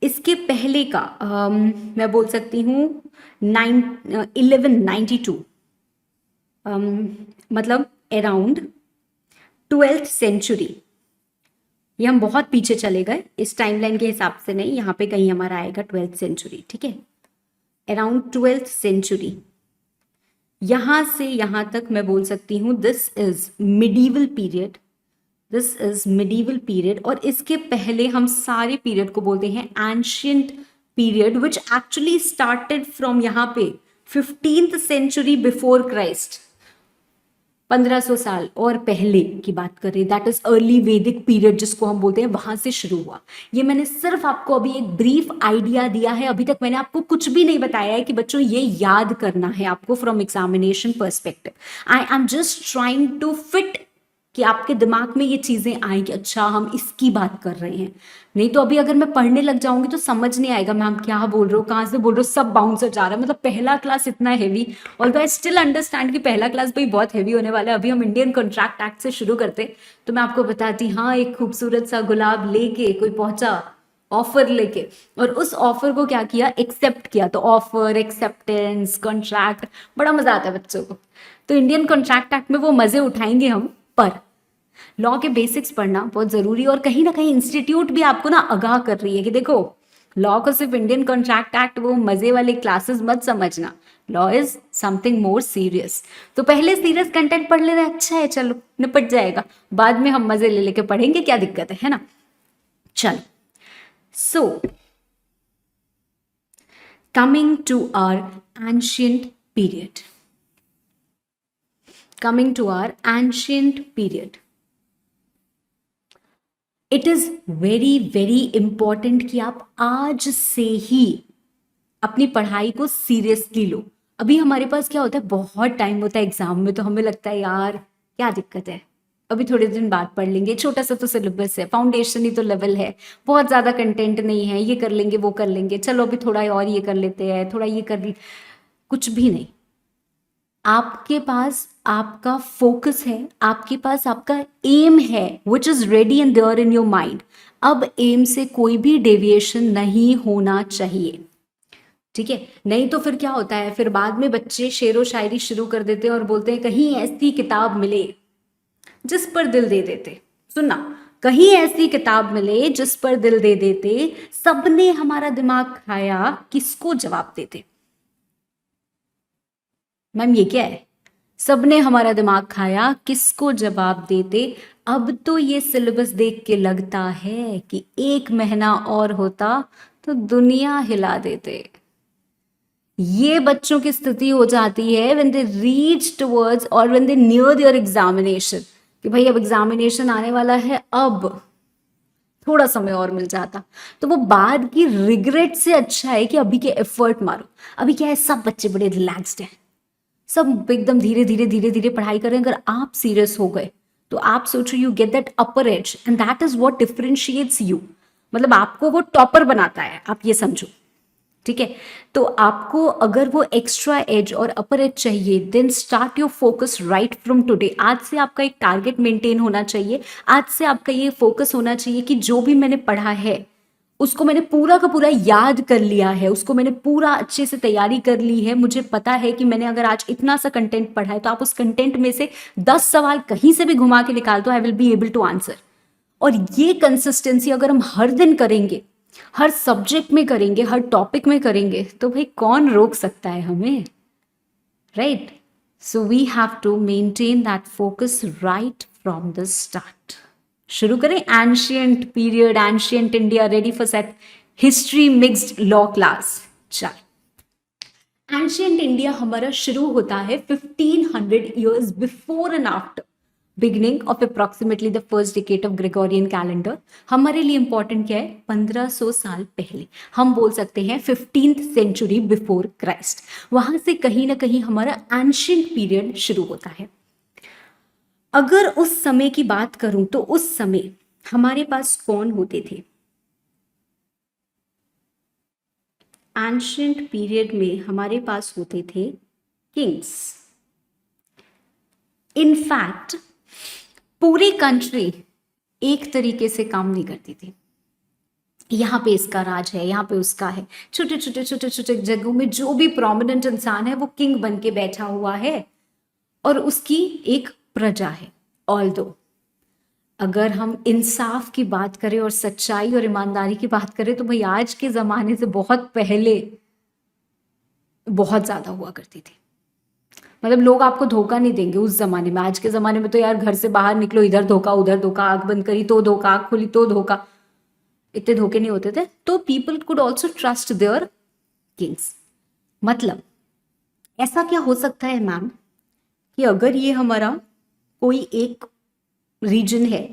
इसके पहले का मैं बोल सकती हूँ 1192, मतलब अराउंड 12th सेंचुरी। ये हम बहुत पीछे चले गए, इस टाइमलाइन के हिसाब से नहीं, यहाँ पे कहीं हमारा आएगा 12th सेंचुरी, ठीक है, अराउंड 12th सेंचुरी। यहाँ से यहाँ तक मैं बोल सकती हूँ this is medieval period, this is medieval period. और इसके पहले हम सारे पीरियड को बोलते हैं ancient period, which actually started from यहाँ पे 15th सेंचुरी बिफोर क्राइस्ट, 1500 साल और पहले की बात कर रही, दैट इज अर्ली वैदिक पीरियड जिसको हम बोलते हैं, वहां से शुरू हुआ। ये मैंने सिर्फ आपको अभी एक ब्रीफ आइडिया दिया है, अभी तक मैंने आपको कुछ भी नहीं बताया है कि बच्चों ये याद करना है आपको from examination perspective. I am just trying to fit कि आपके दिमाग में ये चीजें आए कि अच्छा हम इसकी बात कर रहे हैं। नहीं तो अभी अगर मैं पढ़ने लग जाऊंगी तो समझ नहीं आएगा मैम क्या बोल रहे हो, कहाँ से बोल रहे हो, सब बाउंसर जा रहा है। मतलब पहला क्लास इतना heavy, although I still understand कि पहला क्लास भाई बहुत हैवी होने वाला है। अभी हम इंडियन कॉन्ट्रैक्ट एक्ट से शुरू करते तो मैं आपको बताती, हाँ एक खूबसूरत सा गुलाब लेके कोई पहुंचा ऑफर लेके, और उस ऑफर को क्या किया, एक्सेप्ट किया। तो ऑफर, एक्सेप्टेंस, कॉन्ट्रैक्ट, बड़ा मजा आता है बच्चों को। तो इंडियन कॉन्ट्रैक्ट एक्ट में वो मजे उठाएंगे हम, पर लॉ के बेसिक्स पढ़ना बहुत जरूरी। और कहीं ना कहीं इंस्टीट्यूट भी आपको ना आगाह कर रही है कि देखो लॉ को सिर्फ इंडियन कॉन्ट्रैक्ट एक्ट वो मजे वाले क्लासेस मत समझना, law is something more serious. तो पहले सीरियस कंटेंट पढ़ लेना, अच्छा है, चलो निपट जाएगा, बाद में हम मजे ले लेके पढ़ेंगे, क्या दिक्कत है ना। चलो, so coming to our ancient period, coming to our ancient period, it is very very important कि आप आज से ही अपनी पढ़ाई को सीरियसली लो। अभी हमारे पास क्या होता है, बहुत टाइम होता है एग्जाम में, तो हमें लगता है यार क्या दिक्कत है, अभी थोड़े दिन बाद पढ़ लेंगे, छोटा सा तो सिलेबस है, फाउंडेशन ही तो लेवल है, बहुत ज्यादा कंटेंट नहीं है, ये कर लेंगे वो कर लेंगे, चलो अभी थोड़ा और ये कर लेते हैं, थोड़ा ये कर कुछ भी नहीं। आपके पास आपका फोकस है, आपके पास आपका एम है, which is ready and there in your mind. अब एम से कोई भी डेविएशन नहीं होना चाहिए, ठीक है। नहीं तो फिर क्या होता है, फिर बाद में बच्चे शेरो शायरी शुरू कर देते हैं और बोलते हैं कहीं ऐसी किताब मिले जिस पर दिल दे देते। सुनना, कहीं ऐसी किताब मिले जिस पर दिल दे देते, सबने हमारा दिमाग खाया, किसको जवाब देते। मैम ये क्या है, सबने हमारा दिमाग खाया, किसको जवाब देते। अब तो ये सिलेबस देख के लगता है कि 1 महीना और होता तो दुनिया हिला देते। ये बच्चों की स्थिति हो जाती है व्हेन दे रीच टुवर्ड्स और when they near their examination, कि भाई अब एग्जामिनेशन आने वाला है, अब थोड़ा समय और मिल जाता, तो वो बाद की रिग्रेट से अच्छा है कि अभी के एफर्ट मारो। अभी क्या है, सब बच्चे बड़े रिलैक्स्ड हैं, सब एकदम धीरे धीरे धीरे धीरे पढ़ाई करें। अगर आप सीरियस हो गए तो आप सोचो you get that upper as and that is what differentiates you, मतलब आपको वो टॉपर बनाता है, आप ये समझो, ठीक है। तो आपको अगर वो एक्स्ट्रा एज और अपर एज चाहिए, then start your focus right from today. आज से आपका एक टारगेट मेंटेन होना चाहिए, आज से आपका ये फोकस होना चाहिए कि जो भी मैंने पढ़ा है उसको मैंने पूरा का पूरा याद कर लिया है, उसको मैंने पूरा अच्छे से तैयारी कर ली है। मुझे पता है कि मैंने अगर आज इतना सा कंटेंट पढ़ा है तो आप उस कंटेंट में से 10 सवाल कहीं से भी घुमा के निकाल दो, I will be able to answer. और ये कंसिस्टेंसी अगर हम हर दिन करेंगे, हर सब्जेक्ट में करेंगे, हर टॉपिक में करेंगे, तो भाई कौन रोक सकता है हमें, right. So we have to maintain that focus right from the start. शुरू करें ancient period, ancient India, ready for set history mixed law class. चल, एंशियंट इंडिया हमारा शुरू होता है 1500 years before and after beginning of approximately the first decade of Gregorian calendar. हमारे लिए इंपॉर्टेंट क्या है, 1500 साल पहले, हम बोल सकते हैं 15th सेंचुरी बिफोर क्राइस्ट। वहां से कहीं ना कहीं हमारा एंशियंट पीरियड शुरू होता है। अगर उस समय की बात करूं तो उस समय हमारे पास कौन होते थे? एंशियंट पीरियड में हमारे पास होते थे किंग्स। इनफैक्ट पूरी कंट्री एक तरीके से काम नहीं करती थी, यहाँ पे इसका राज है, यहाँ पे उसका है। छोटे छोटे छोटे छोटे जगहों में जो भी प्रोमिनेंट इंसान है वो किंग बन के बैठा हुआ है और उसकी एक प्रजा है। ऑल्दो अगर हम इंसाफ की बात करें और सच्चाई और ईमानदारी की बात करें तो भाई आज के जमाने से बहुत पहले बहुत ज्यादा हुआ करती थी। मतलब लोग आपको धोखा नहीं देंगे उस जमाने में। आज के जमाने में तो यार घर से बाहर निकलो, इधर धोखा उधर धोखा, आंख बंद करी तो धोखा, आंख खोली तो धोखा, इतने धोखे नहीं होते थे। तो people could also trust there Kings. मतलब ऐसा क्या हो सकता है मैम कि अगर ये हमारा कोई एक रीजन है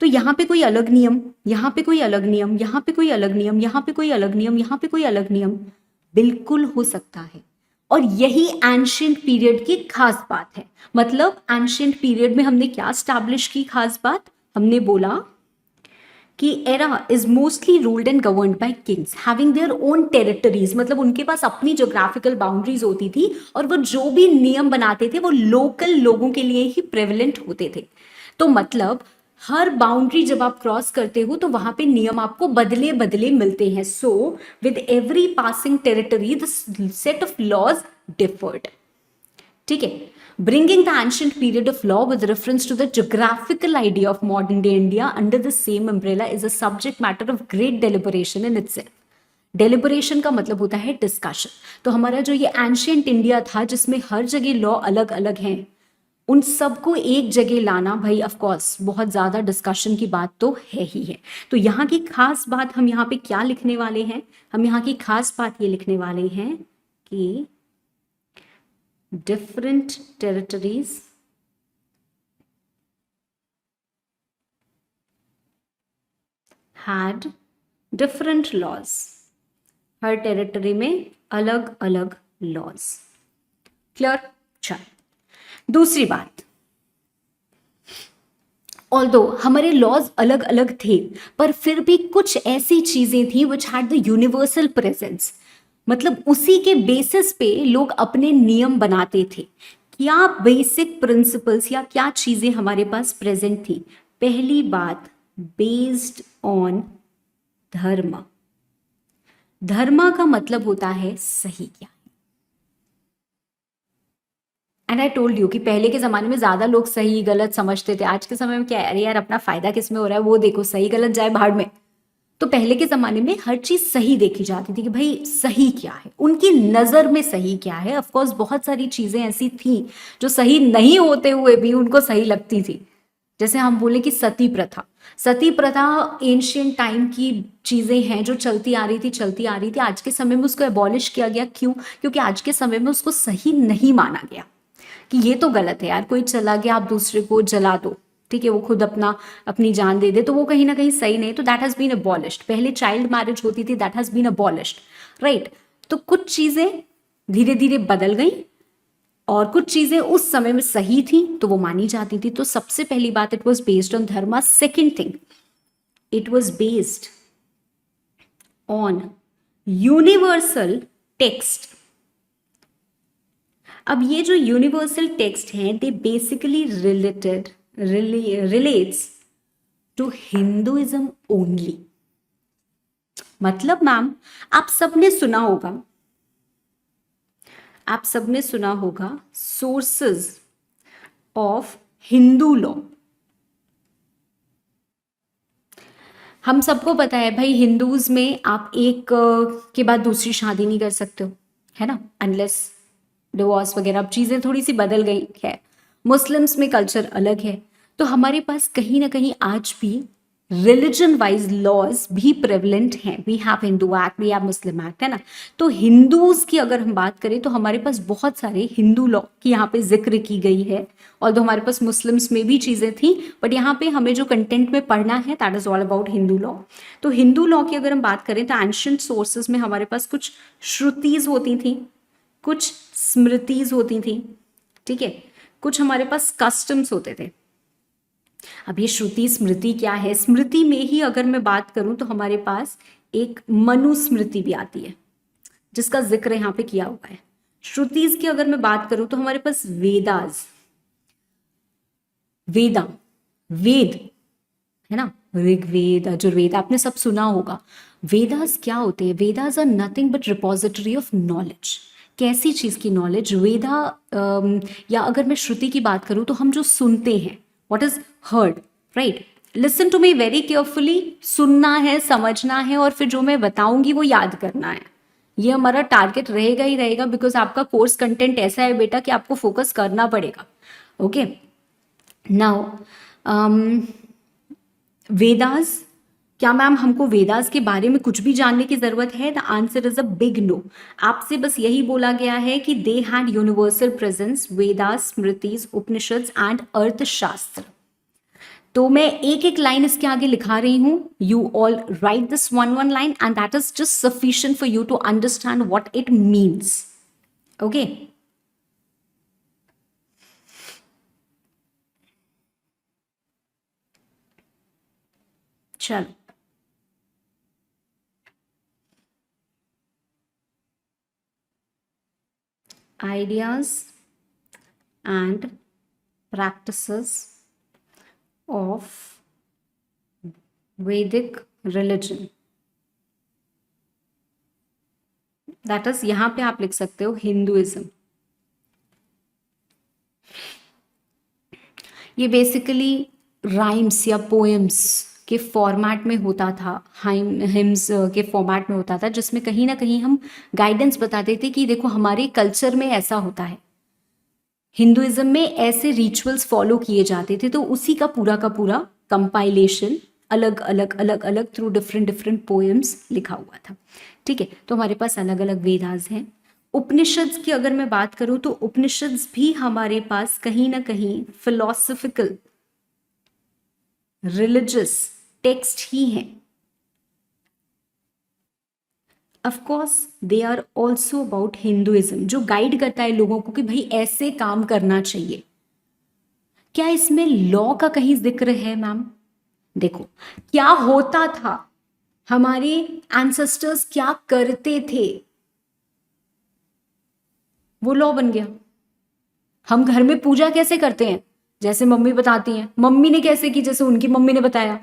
तो यहाँ पे कोई अलग नियम, यहाँ पे कोई अलग नियम, यहाँ पे कोई अलग नियम, यहाँ पे कोई अलग नियम, यहाँ पे कोई अलग नियम, बिल्कुल हो सकता है। और यही एंशियंट पीरियड की खास बात है। मतलब एंशियंट पीरियड में हमने क्या स्टैब्लिश की खास बात? हमने बोला कि era is mostly ruled and governed bye Kings having their own territories. मतलब उनके पास अपनी ज्योग्राफिकल बाउंड्रीज होती थी और वो जो भी नियम बनाते थे वो लोकल लोगों के लिए ही प्रेवलेंट होते थे। तो मतलब हर बाउंड्री जब आप क्रॉस करते हो तो वहां पे नियम आपको बदले बदले मिलते हैं। So with every passing territory the set of laws differed. ठीक है, bringing the ancient period of law with reference to the geographical idea of modern day India under the same umbrella is a subject matter of great deliberation in itself. Deliberation का मतलब होता है डिस्कशन। तो हमारा जो ये एंशियंट इंडिया था जिसमें हर जगह लॉ अलग अलग हैं, उन सबको एक जगह लाना भाई ऑफ कोर्स बहुत ज़्यादा डिस्कशन की बात तो है ही है। तो यहाँ की खास बात हम यहाँ पे क्या लिखने वाले हैं? हम यहाँ की खास बात ये लिखने वाले हैं कि different territories had different laws. Her territory में अलग अलग लॉज। क्लियर? चल, दूसरी बात, ऑल्दो हमारे लॉज अलग अलग थे पर फिर भी कुछ ऐसी चीजें थी which had the universal presence। मतलब उसी के बेसिस पे लोग अपने नियम बनाते थे। क्या बेसिक प्रिंसिपल्स या क्या चीजें हमारे पास प्रेजेंट थी? पहली बात, बेस्ड ऑन धर्म। धर्म का मतलब होता है सही क्या है। एंड आई टोल्ड यू कि पहले के जमाने में ज्यादा लोग सही गलत समझते थे। आज के समय में क्या है, अरे यार अपना फायदा किसमें हो रहा है वो देखो, सही गलत जाए भाड़ में। तो पहले के जमाने में हर चीज सही देखी जाती थी कि भाई सही क्या है, उनकी नजर में सही क्या है। ऑफ कोर्स बहुत सारी चीजें ऐसी थी जो सही नहीं होते हुए भी उनको सही लगती थी। जैसे हम बोले कि सती प्रथा, सती प्रथा एंशियंट टाइम की चीजें हैं जो चलती आ रही थी। आज के समय में उसको एबॉलिश किया गया। क्यों? क्योंकि आज के समय में उसको सही नहीं माना गया कि ये तो गलत है यार, कोई चला गया आप दूसरे को जला दो, ठीक है, वो खुद अपनी जान दे दे, तो वो कहीं ना कहीं सही नहीं, तो दैट हैज बीन अबॉलिश्ड। पहले चाइल्ड मैरिज होती थी, that has been abolished, right. तो कुछ चीजें धीरे धीरे बदल गई और कुछ चीजें उस समय में सही थी तो वो मानी जाती थी। तो सबसे पहली बात, it was based on dharma. Second thing, it was based on universal text. अब ये जो यूनिवर्सल टेक्स्ट हैं, they basically relates to Hinduism only. मतलब मैम, आप सबने सुना होगा सोर्सेज ऑफ हिंदू लॉ। हम सबको पता है भाई, हिंदूज में आप एक के बाद दूसरी शादी नहीं कर सकते हो, है ना, अनलेस डिवोर्स वगैरह। अब चीज़ें थोड़ी सी बदल गई है, मुस्लिम्स में कल्चर अलग है। तो हमारे पास कहीं ना कहीं आज भी रिलीजन वाइज लॉज भी प्रेवलेंट हैं। We have Hindu act, we have Muslim act, है ना। तो हिंदूज की अगर हम बात करें तो हमारे पास बहुत सारे हिंदू लॉ की यहाँ पे जिक्र की गई है, और तो हमारे पास मुस्लिम्स में भी चीज़ें थी, बट यहाँ पे हमें जो कंटेंट में पढ़ना है that is all about Hindu law. तो हिंदू लॉ की अगर हम बात करें तो एंशिएंट सोर्सेज में हमारे पास कुछ श्रुतिज होती थी, कुछ स्मृतिज होती थी, ठीक है, कुछ हमारे पास कस्टम्स होते थे। अब ये श्रुति स्मृति क्या है? स्मृति में ही अगर मैं बात करूं तो हमारे पास एक मनुस्मृति भी आती है जिसका जिक्र यहाँ पे किया हुआ है। श्रुतिज की अगर मैं बात करूं तो हमारे पास वेद है ना, ऋग्वेद, यजुर्वेद, आपने सब सुना होगा। वेदास क्या होते हैं? Vedas are nothing but repository of knowledge. कैसी चीज की नॉलेज? या अगर मैं श्रुति की बात करूं तो हम जो सुनते हैं, what is heard, right. Listen to me very carefully, सुनना है, समझना है, और फिर जो मैं बताऊंगी वो याद करना है। ये हमारा टारगेट रहेगा ही रहेगा, बिकॉज आपका कोर्स कंटेंट ऐसा है बेटा कि आपको फोकस करना पड़ेगा। ओके, नाउ वेदास, क्या मैम हमको वेदास के बारे में कुछ भी जानने की जरूरत है? The answer is a big no. आपसे बस यही बोला गया है कि they had universal presence, Vedas, Smritis, Upanishads and Arthashastra. तो मैं एक एक लाइन इसके आगे लिखा रही हूं, you all write this one line and that is just sufficient for you to understand what it means. Okay, चलो, ideas and practices of Vedic religion, that is, यहां पे आप लिख सकते हो हिंदुइज्म। ये बेसिकली राइम्स या पोएम्स के फॉर्मेट में होता था, हिम्स के फॉर्मेट में होता था, जिसमें कहीं ना कहीं हम गाइडेंस बताते थे कि देखो हमारे कल्चर में ऐसा होता है, हिंदुइज्म में ऐसे रिचुअल्स फॉलो किए जाते थे। तो उसी का पूरा कंपाइलेशन अलग अलग थ्रू डिफरेंट पोएम्स लिखा हुआ था, ठीक है। तो हमारे पास अलग अलग वेदास हैं। उपनिषद्स की अगर मैं बात करूं तो उपनिषद्स भी हमारे पास कहीं ना कहीं फिलोसफिकल रिलीजियस टेक्स्ट ही हैं। Of course they are also about Hinduism, जो गाइड करता है लोगों को कि भाई ऐसे काम करना चाहिए। क्या इसमें लॉ का कहीं जिक्र है मैम? देखो क्या होता था, हमारे एंसेस्टर्स क्या करते थे, वो लॉ बन गया। हम घर में पूजा कैसे करते हैं, जैसे मम्मी बताती हैं, मम्मी ने कैसे की जैसे उनकी मम्मी ने बताया,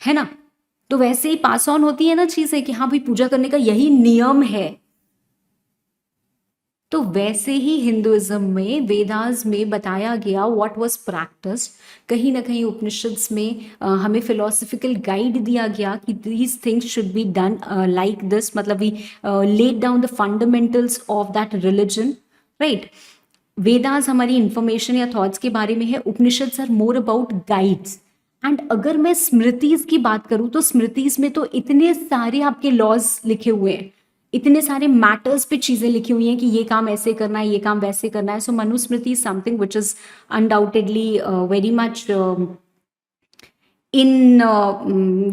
है ना। तो वैसे ही पास ऑन होती है ना चीजें कि हाँ भाई पूजा करने का यही नियम है। तो वैसे ही हिंदुइज्म में वेदास में बताया गया व्हाट वाज प्रैक्टिस्ड। कहीं ना कहीं उपनिषद्स में हमें फिलोसफिकल गाइड दिया गया कि these things should be done like this, मतलब we laid down the fundamentals of that religion, right. Vedas हमारी इंफॉर्मेशन या थॉट्स के बारे में है, Upanishads are more about guides. And अगर मैं स्मृतिज की बात करूं तो स्मृतिज में तो इतने सारे आपके लॉज लिखे हुए हैं, इतने सारे मैटर्स पे चीजें लिखी हुई हैं कि ये काम ऐसे करना है, ये काम वैसे करना है. So Manusmriti is something which is undoubtedly very much in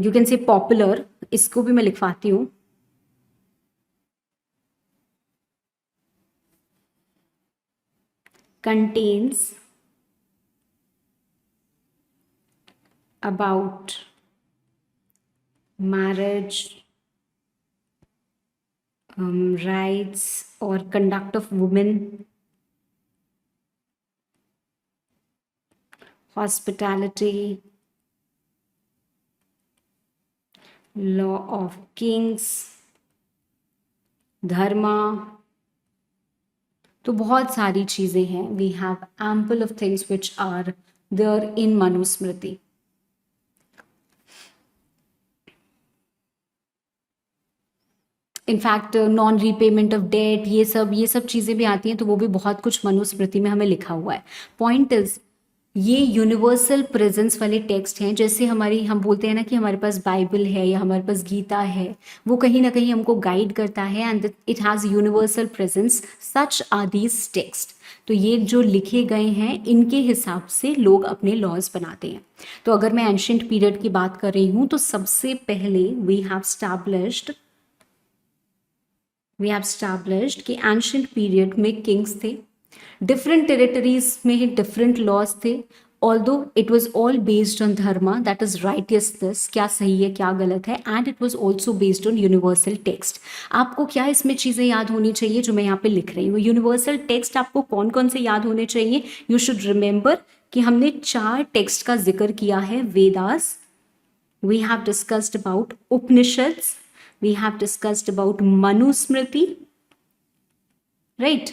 you can say popular. इसको भी मैं लिखवाती हूँ. contains about marriage, rights or conduct of women, hospitality, law of kings, dharma. तो बहुत सारी चीजें हैं. We have ample of things which are there in Manusmriti. In fact non repayment of debt, ये सब चीज़ें भी आती हैं. तो वो भी बहुत कुछ मनुस्मृति में हमें लिखा हुआ है. पॉइंट इज ये यूनिवर्सल प्रेजेंस वाले टेक्स्ट हैं. जैसे हम बोलते हैं ना कि हमारे पास बाइबल है या हमारे पास गीता है, वो कहीं ना कहीं हमको गाइड करता है and it has universal presence. Such are these text. तो ये जो लिखे गए हैं इनके हिसाब से लोग अपने लॉज बनाते हैं. तो अगर मैं एंशिएंट पीरियड की बात कर रही हूँ तो सबसे पहले वी हैव स्टैब्लिश्ड कि एंशिएंट पीरियड में किंग्स थे. डिफरेंट टेरिटरीज में डिफरेंट लॉज थे. Although it was all based on Dharma, that is righteousness, क्या सही है क्या गलत है. And it was also based on universal text. आपको क्या इसमें चीज़ें याद होनी चाहिए जो मैं यहाँ पे लिख रही हूँ. यूनिवर्सल टेक्स्ट आपको कौन कौन से याद होने चाहिए. यू शुड रिमेंबर कि हमने 4 टेक्स्ट का जिक्र किया है. Vedas, we have discussed about Upanishads, we have discussed about Manusmriti, right?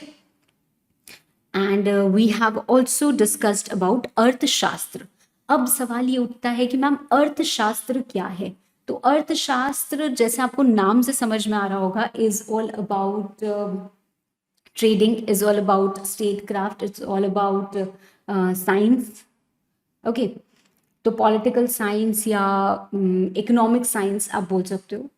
And we have also discussed about अर्थशास्त्र. अब सवाल ये उठता है कि मैम अर्थशास्त्र क्या है. तो अर्थशास्त्र जैसे आपको नाम से समझ में आ रहा होगा is all about trading, is all about state craft, it's all about science. Okay, तो पॉलिटिकल साइंस या इकोनॉमिक साइंस आप बोल सकते हो.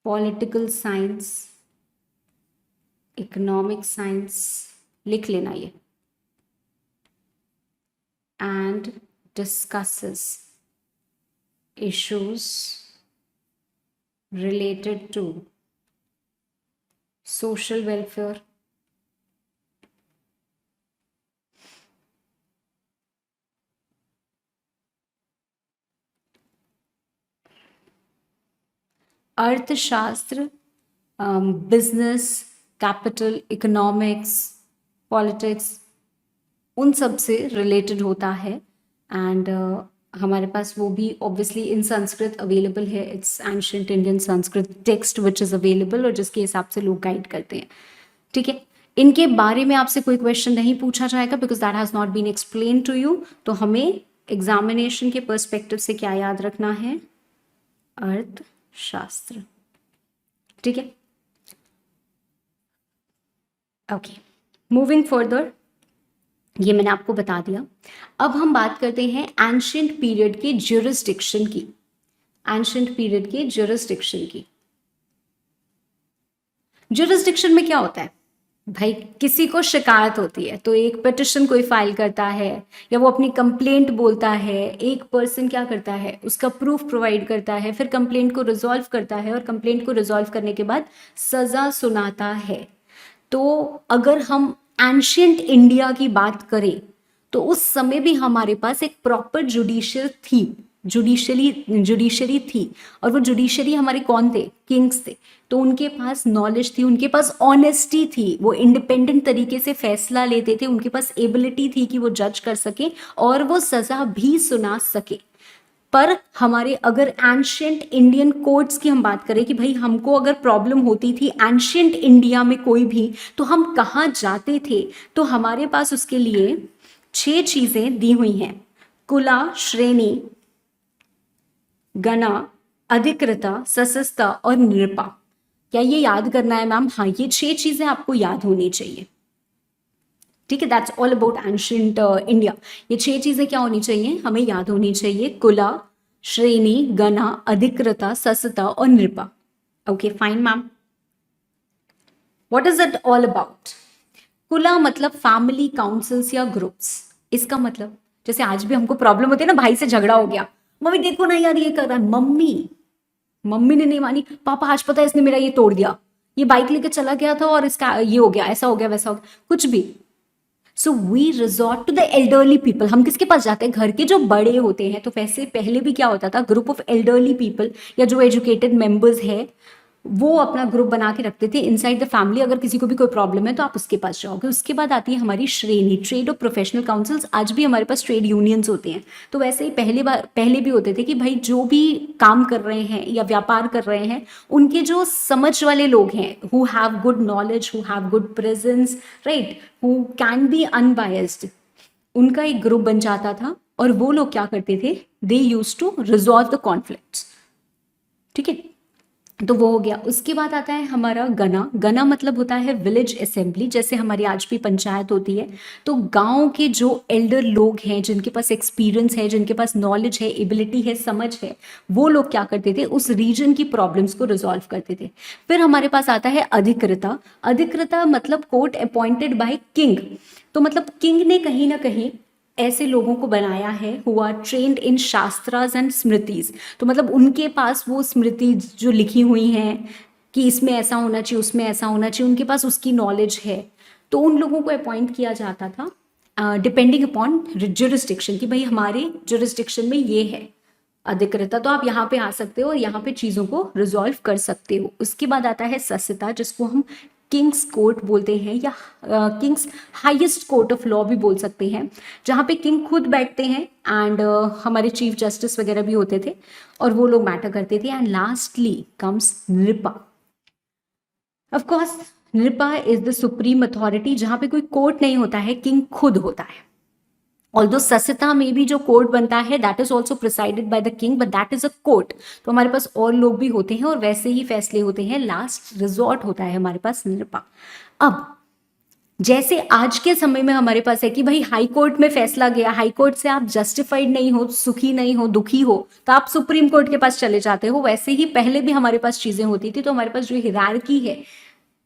पॉलिटिकल साइंस, इकोनॉमिक साइंस लिख लेना ये. And discusses issues related to social welfare, Arthashastra, business, capital, economics, politics, उन सब से रिलेटेड होता है. एंड हमारे पास वो भी ऑब्वियसली इन संस्कृत अवेलेबल है. It's ancient Indian Sanskrit text which is available और जिसके हिसाब से लोग गाइड करते हैं. ठीक है, इनके बारे में आपसे कोई क्वेश्चन नहीं पूछा जाएगा because that has not been explain to you. तो हमें एग्जामिनेशन के पर्सपेक्टिव से क्या याद रखना है. अर्थशास्त्र. ठीक है, ओके, मूविंग फर्दर. ये मैंने आपको बता दिया. अब हम बात करते हैं एंशिएंट पीरियड के ज्यूरिसडिक्शन की. एंशिएंट पीरियड के ज्यूरिसडिक्शन की. ज्यूरिसडिक्शन में क्या होता है भाई, किसी को शिकायत होती है तो एक पिटिशन कोई फाइल करता है या वो अपनी कंप्लेंट बोलता है. एक पर्सन क्या करता है, उसका प्रूफ प्रोवाइड करता है, फिर कंप्लेंट को रिजॉल्व करता है और कंप्लेंट को रिजॉल्व करने के बाद सजा सुनाता है. तो अगर हम एंशिएंट इंडिया की बात करें तो उस समय भी हमारे पास एक प्रॉपर जुडिशरी थी. और वो जुडिशरी हमारे कौन थे, किंग्स थे. तो उनके पास नॉलेज थी, उनके पास ऑनेस्टी थी, वो इंडिपेंडेंट तरीके से फैसला लेते थे, उनके पास एबिलिटी थी कि वो जज कर सके और वो सजा भी सुना सके. पर हमारे अगर एंशिएंट इंडियन कोर्ट्स की हम बात करें कि भाई हमको अगर प्रॉब्लम होती थी एंशिएंट इंडिया में कोई भी, तो हम कहाँ जाते थे. तो हमारे पास उसके लिए 6 चीजें दी हुई हैं. कुला, श्रेणी, गणा, अधिकृता, सशस्ता और नृपा. क्या ये याद करना है मैम? हाँ, ये 6 चीजें आपको याद होनी चाहिए. ठीक है, that's all about ancient India. ये 6 चीजें क्या होनी चाहिए, हमें याद होनी चाहिए, कुला, श्रेणी, गणा, अधिकृता, ससता और नृपा। Okay fine ma'am. What is it all about? कुला मतलब फैमिली काउंसिल्स या ग्रुप्स। इसका मतलब जैसे आज भी हमको प्रॉब्लम होती है ना, भाई से झगड़ा हो गया, मम्मी देखो ना यार ये कर रहा है, मम्मी ने नहीं मानी, पापा आज पता है इसने मेरा ये तोड़ दिया, ये बाइक लेके चला गया था और इसका ये हो गया, ऐसा हो गया, वैसा हो गया, कुछ भी। So we resort to the elderly people. हम किसके पास जाते हैं? घर के जो बड़े होते हैं। तो वैसे पहले भी क्या होता था, ग्रुप ऑफ एल्डरली पीपल या जो एजुकेटेड मेंबर्स है वो अपना ग्रुप बना के रखते थे इनसाइड द फैमिली। अगर किसी को भी कोई प्रॉब्लम है तो आप उसके पास जाओगे। उसके बाद आती है हमारी श्रेणी, ट्रेड और प्रोफेशनल काउंसिल्स। आज भी हमारे पास ट्रेड यूनियंस होते हैं। तो वैसे ही पहले भी होते थे कि भाई जो भी काम कर रहे हैं या व्यापार कर रहे हैं, उनके जो समझ वाले लोग हैं, who have good knowledge, who have good presence, right, who can be unbiased, उनका एक ग्रुप बन जाता था। और वो लोग क्या करते थे, they used to resolve the conflicts. ठीक है, तो वो हो गया। उसके बाद आता है हमारा गना। गना मतलब होता है विलेज असेंबली। जैसे हमारी आज भी पंचायत होती है, तो गांव के जो एल्डर लोग हैं, जिनके पास एक्सपीरियंस है, जिनके पास नॉलेज है, एबिलिटी है, समझ है, वो लोग क्या करते थे, उस रीजन की प्रॉब्लम्स को रिजॉल्व करते थे। फिर हमारे पास आता है अधिकृता। अधिकृता मतलब कोर्ट अपॉइंटेड बाय किंग। तो मतलब किंग ने कहीं ना कहीं ऐसे लोगों को बनाया है who are trained in shastras and smritis. तो मतलब उनके पास वो स्मृति जो लिखी हुई हैं कि इसमें ऐसा होना चाहिए, उसमें ऐसा होना चाहिए, उनके पास उसकी नॉलेज है। तो उन लोगों को अपॉइंट किया जाता था डिपेंडिंग अपॉन जुरिस्डिक्शन, कि भाई हमारे जुरिस्डिक्शन में ये है अधिकृता, तो आप यहाँ पे आ सकते हो और यहाँ पे चीज़ों को रिजॉल्व कर सकते हो। उसके बाद आता है सस्यता, जिसको हम किंग्स कोर्ट बोलते हैं या Kings highest court of law भी बोल सकते हैं, जहाँ पे किंग खुद बैठते हैं एंड हमारे चीफ जस्टिस वगैरह भी होते थे और वो लोग मैटर करते थे। And lastly comes nripa. Of course nripa is the supreme authority, जहाँ पे कोई कोर्ट नहीं होता है, किंग खुद होता है। ऑल्दो सस्यता में भी जो कोर्ट बनता है that is also presided bye the king, but that is a court. तो हमारे पास और लोग भी होते हैं और वैसे ही फैसले होते हैं। लास्ट रिजॉर्ट होता है हमारे पास नृपा। अब जैसे आज के समय में हमारे पास है कि भाई हाई कोर्ट में फैसला गया, हाई कोर्ट से आप जस्टिफाइड नहीं हो, सुखी नहीं हो, दुखी हो, तो आप सुप्रीम कोर्ट के पास चले जाते हो। वैसे ही पहले भी हमारे पास चीजें होती थी। तो हमारे पास जो हिरार्की है,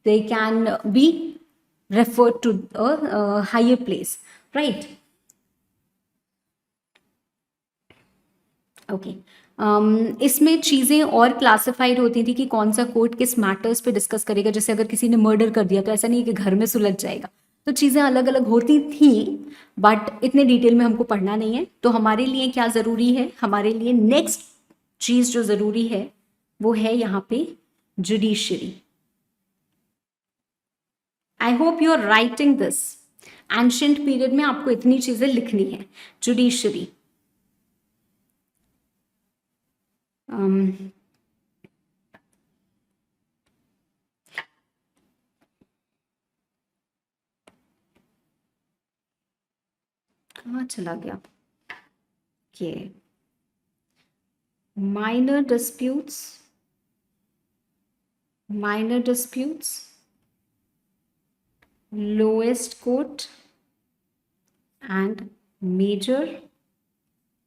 they can be referred to a higher place, right. Okay इसमें चीज़ें और क्लासिफाइड होती थी कि कौन सा कोर्ट किस मैटर्स पे डिस्कस करेगा। जैसे अगर किसी ने मर्डर कर दिया तो ऐसा नहीं है कि घर में सुलझ जाएगा, तो चीज़ें अलग अलग होती थी, बट इतने डिटेल में हमको पढ़ना नहीं है। तो हमारे लिए क्या ज़रूरी है, हमारे लिए नेक्स्ट चीज़ जो ज़रूरी है वो है यहाँ पे judiciary. I hope you are writing this. Ancient period में आपको इतनी चीज़ें लिखनी है। जुडिशरी, कहाँ चला गया ये? Minor disputes, lowest court and major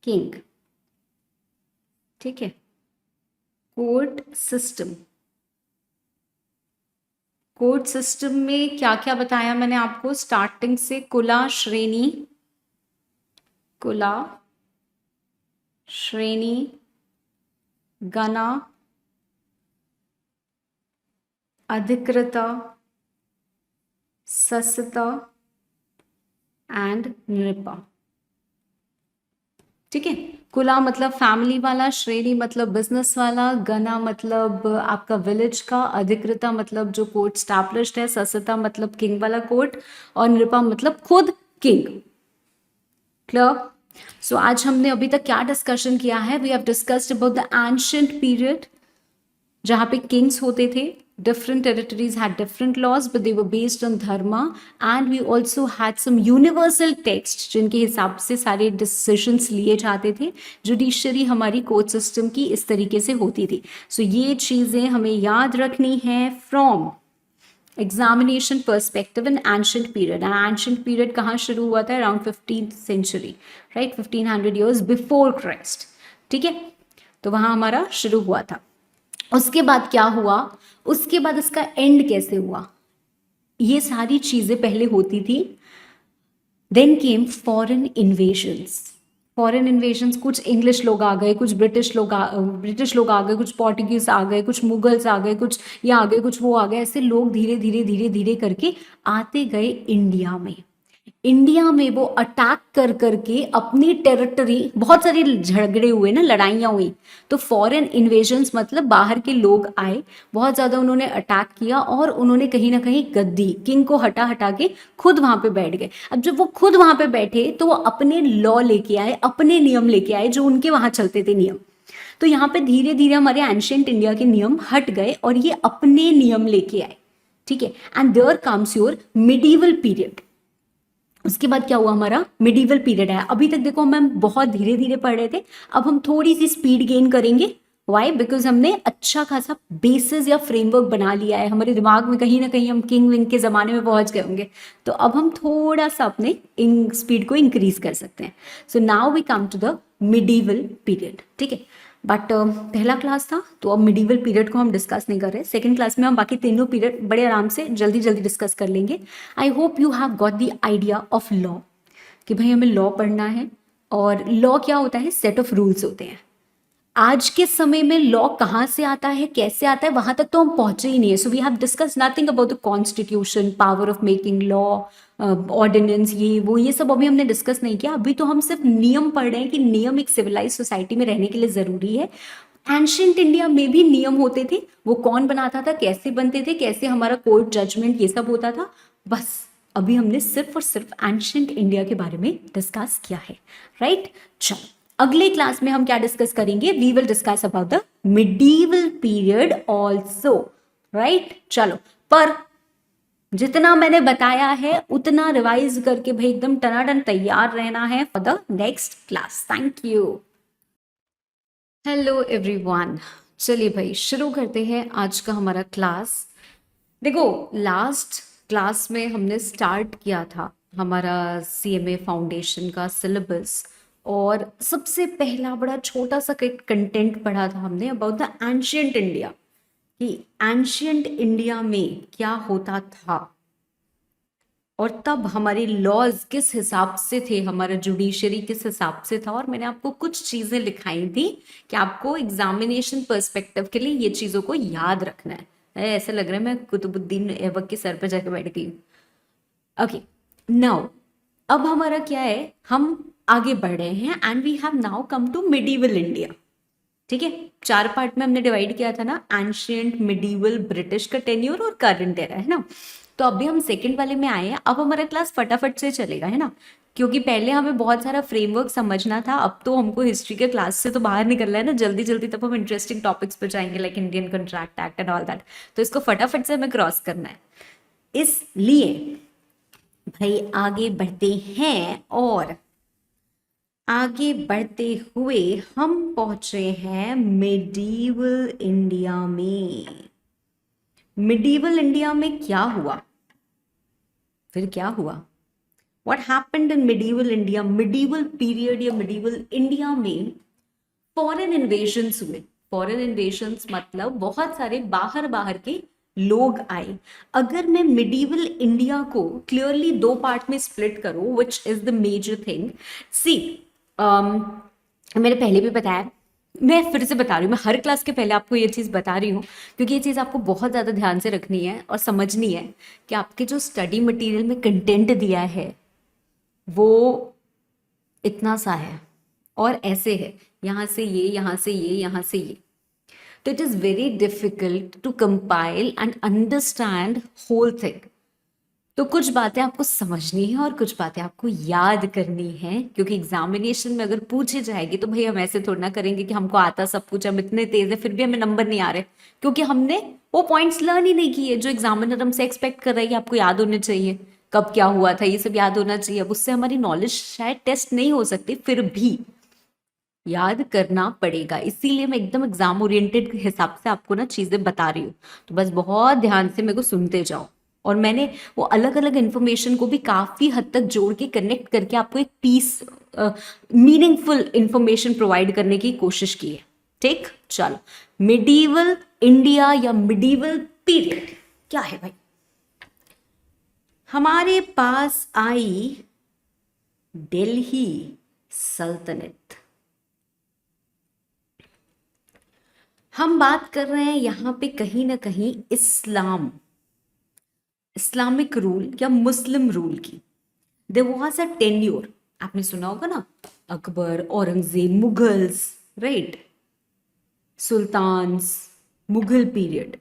king. ठीक है, कोर्ट सिस्टम में क्या क्या बताया मैंने आपको स्टार्टिंग से? कुला, श्रेणी, गणा, अधिकृता, सस्यता एंड नृपा। ठीक है, कुला मतलब फैमिली वाला, श्रेणी मतलब बिजनेस वाला, गना मतलब आपका विलेज का, अधिकृता मतलब जो कोर्ट स्टैब्लिश्ड है, सस्यता मतलब किंग वाला कोर्ट, और नृपा मतलब खुद किंग। क्लियर? सो आज हमने अभी तक क्या डिस्कशन किया है? We have discussed about the ancient period, जहाँ पे किंग्स होते थे। Different territories had different laws, but they were based on dharma, and we also had some universal texts जिनके हिसाब से सारे decisions लिए जाते थे। जुडिशरी हमारी कोर्ट सिस्टम की इस तरीके से होती थी। सो ये चीज़ें हमें याद रखनी है from examination perspective in ancient period. And ancient period कहाँ शुरू हुआ था? Around 15th century, right, 1500 years before Christ, ठीक है, तो वहाँ हमारा शुरू हुआ था। उसके बाद क्या हुआ, उसके बाद इसका एंड कैसे हुआ, ये सारी चीजें पहले होती थी। Then came foreign invasions. Foreign invasions, कुछ इंग्लिश लोग आ गए, कुछ ब्रिटिश लोग आ गए, कुछ पोर्टुगीज आ गए, कुछ मुगल्स आ गए, कुछ ये आ गए, कुछ वो आ गए, ऐसे लोग धीरे धीरे धीरे धीरे करके आते गए इंडिया में। इंडिया में वो अटैक कर करके अपनी टेरिटरी, बहुत सारे झगड़े हुए ना, लड़ाइयाँ हुई, तो फॉरेन इन्वेजन्स मतलब बाहर के लोग आए, बहुत ज़्यादा उन्होंने अटैक किया और उन्होंने कहीं ना कहीं गद्दी, किंग को हटा हटा के खुद वहाँ पे बैठ गए। अब जब वो खुद वहाँ पे बैठे तो वो अपने लॉ लेके आए, अपने नियम लेके आए, जो उनके वहाँ चलते थे नियम। तो यहाँ पे धीरे धीरे हमारे एंशियंट इंडिया के नियम हट गए और ये अपने नियम लेके आए, ठीक है। And there comes your medieval period. उसके बाद क्या हुआ, हमारा मिडीवल पीरियड है। अभी तक देखो हम बहुत धीरे धीरे पढ़ रहे थे, अब हम थोड़ी सी स्पीड गेन करेंगे। वाई? बिकॉज हमने अच्छा खासा बेसिस या फ्रेमवर्क बना लिया है, हमारे दिमाग में कहीं ना कहीं हम किंग विंग के ज़माने में पहुंच गए होंगे, तो अब हम थोड़ा सा अपने स्पीड को इंक्रीज कर सकते हैं। So now we come to the medieval period, ठीक है। बट पहला क्लास था तो अब मिडीवल पीरियड को हम डिस्कस नहीं कर रहे। सेकंड क्लास में हम बाकी तीनों पीरियड बड़े आराम से जल्दी जल्दी डिस्कस कर लेंगे। आई hope you have got the idea of law, कि भाई हमें लॉ पढ़ना है, और लॉ क्या होता है? सेट ऑफ रूल्स होते हैं। आज के समय में लॉ कहाँ से आता है, कैसे आता है, वहां तक तो हम पहुंचे ही नहीं है। So we have discuss nothing about the constitution, power of making law, ordinance, ये वो, ये सब अभी हमने डिस्कस नहीं किया। अभी तो हम सिर्फ नियम पढ़ रहे हैं कि नियम एक सिविलाइज सोसाइटी में रहने के लिए जरूरी है। एंशियंट इंडिया में भी नियम होते थे, वो कौन बनाता था, कैसे बनते थे, कैसे हमारा कोर्ट जजमेंट, ये सब होता था। बस अभी हमने सिर्फ और सिर्फ एंशियंट इंडिया के बारे में डिस्कस किया है, राइट। चलो अगले क्लास में हम क्या डिस्कस करेंगे? We will discuss about the medieval period also, right. चलो, पर जितना मैंने बताया है उतना रिवाइज करके भाई एकदम टनाटन तैयार रहना है for the next class. Thank you. Hello everyone, चलिए भाई शुरू करते हैं आज का हमारा क्लास। देखो, लास्ट क्लास में हमने स्टार्ट किया था हमारा सीएमए फाउंडेशन का सिलेबस, और सबसे पहला बड़ा छोटा सा कंटेंट पढ़ा था हमने अबाउट द एंशियंट इंडिया, कि एंशियंट इंडिया में क्या होता था और तब हमारे लॉज किस हिसाब से थे, हमारा जुडिशरी किस हिसाब से था। और मैंने आपको कुछ चीजें लिखाई थी कि आपको एग्जामिनेशन पर्सपेक्टिव के लिए ये चीजों को याद रखना है। ऐसा लग रहा है मैं कुतुबुद्दीन ऐबक के सर पर जाकर बैठ गई। ओके, नाउ अब हमारा क्या है, हम आगे बढ़ रहे हैं and we have now come to medieval India, ठीक है। 4 पार्ट में हमने डिवाइड किया था ना, एंशियंट, मिडीवल, ब्रिटिश का टेन्योर और करंट एरा, है ना। तो अभी हम सेकंड वाले में आए हैं। अब हमारा क्लास फटाफट से चलेगा, है ना, क्योंकि पहले हमें बहुत सारा फ्रेमवर्क समझना था, अब तो हमको हिस्ट्री के क्लास से तो बाहर निकलना है ना जल्दी जल्दी, तब हम इंटरेस्टिंग टॉपिक्स पर जाएंगे like Indian contract act and all that. तो इसको फटाफट से हमें क्रॉस करना है, इसलिए भाई आगे बढ़ते हैं। और आगे बढ़ते हुए हम पहुंचे हैं मिडीवल इंडिया में। मिडीवल इंडिया में क्या हुआ, फिर क्या हुआ, what happened in medieval India? Medieval period या मिडीवल इंडिया में फॉरेन इन्वेजन्स हुए। फॉरेन इन्वेजन्स मतलब बहुत सारे बाहर बाहर के लोग आए। अगर मैं मिडीवल इंडिया को क्लियरली 2 पार्ट में स्प्लिट करूं, which is the major thing, see मैंने पहले भी बताया, मैं फिर से बता रही हूँ, मैं हर क्लास के पहले आपको ये चीज़ बता रही हूँ क्योंकि ये चीज़ आपको बहुत ज़्यादा ध्यान से रखनी है और समझनी है कि आपके जो स्टडी मटेरियल में कंटेंट दिया है वो इतना सा है और ऐसे है, यहाँ से ये, यहाँ से ये, यहाँ से ये। तो it is very difficult to compile and understand whole thing. तो कुछ बातें आपको समझनी है और कुछ बातें आपको याद करनी है, क्योंकि एग्जामिनेशन में अगर पूछे जाएगी तो भाई हम ऐसे थोड़ा ना करेंगे कि हमको आता सब कुछ, हम इतने तेज है फिर भी हमें नंबर नहीं आ रहे, क्योंकि हमने वो पॉइंट्स लर्न ही नहीं किए जो एग्जामिनर हमसे एक्सपेक्ट कर रहा है कि आपको याद होने चाहिए, कब क्या हुआ था ये सब याद होना चाहिए। अब उससे हमारी नॉलेज शायद टेस्ट नहीं हो सकती, फिर भी याद करना पड़ेगा। इसीलिए मैं एकदम एग्जाम ओरिएंटेड हिसाब से आपको ना चीजें बता रही हूँ, तो बस बहुत ध्यान से मेरे को सुनते जाओ, और मैंने वो अलग अलग इंफॉर्मेशन को भी काफ़ी हद तक जोड़ के कनेक्ट करके आपको एक पीस मीनिंगफुल इंफॉर्मेशन प्रोवाइड करने की कोशिश की है। ठीक, चलो, मिडीवल इंडिया या मिडीवल पीरियड क्या है भाई? हमारे पास आई दिल्ली सल्तनत। हम बात कर रहे हैं यहां पे कहीं ना कहीं इस्लामिक रूल या मुस्लिम रूल की। देयर वाज अ टेन्योर, आपने सुना होगा ना, Akbar, Aurangzeb, Mughals, right, sultans, Mughal period.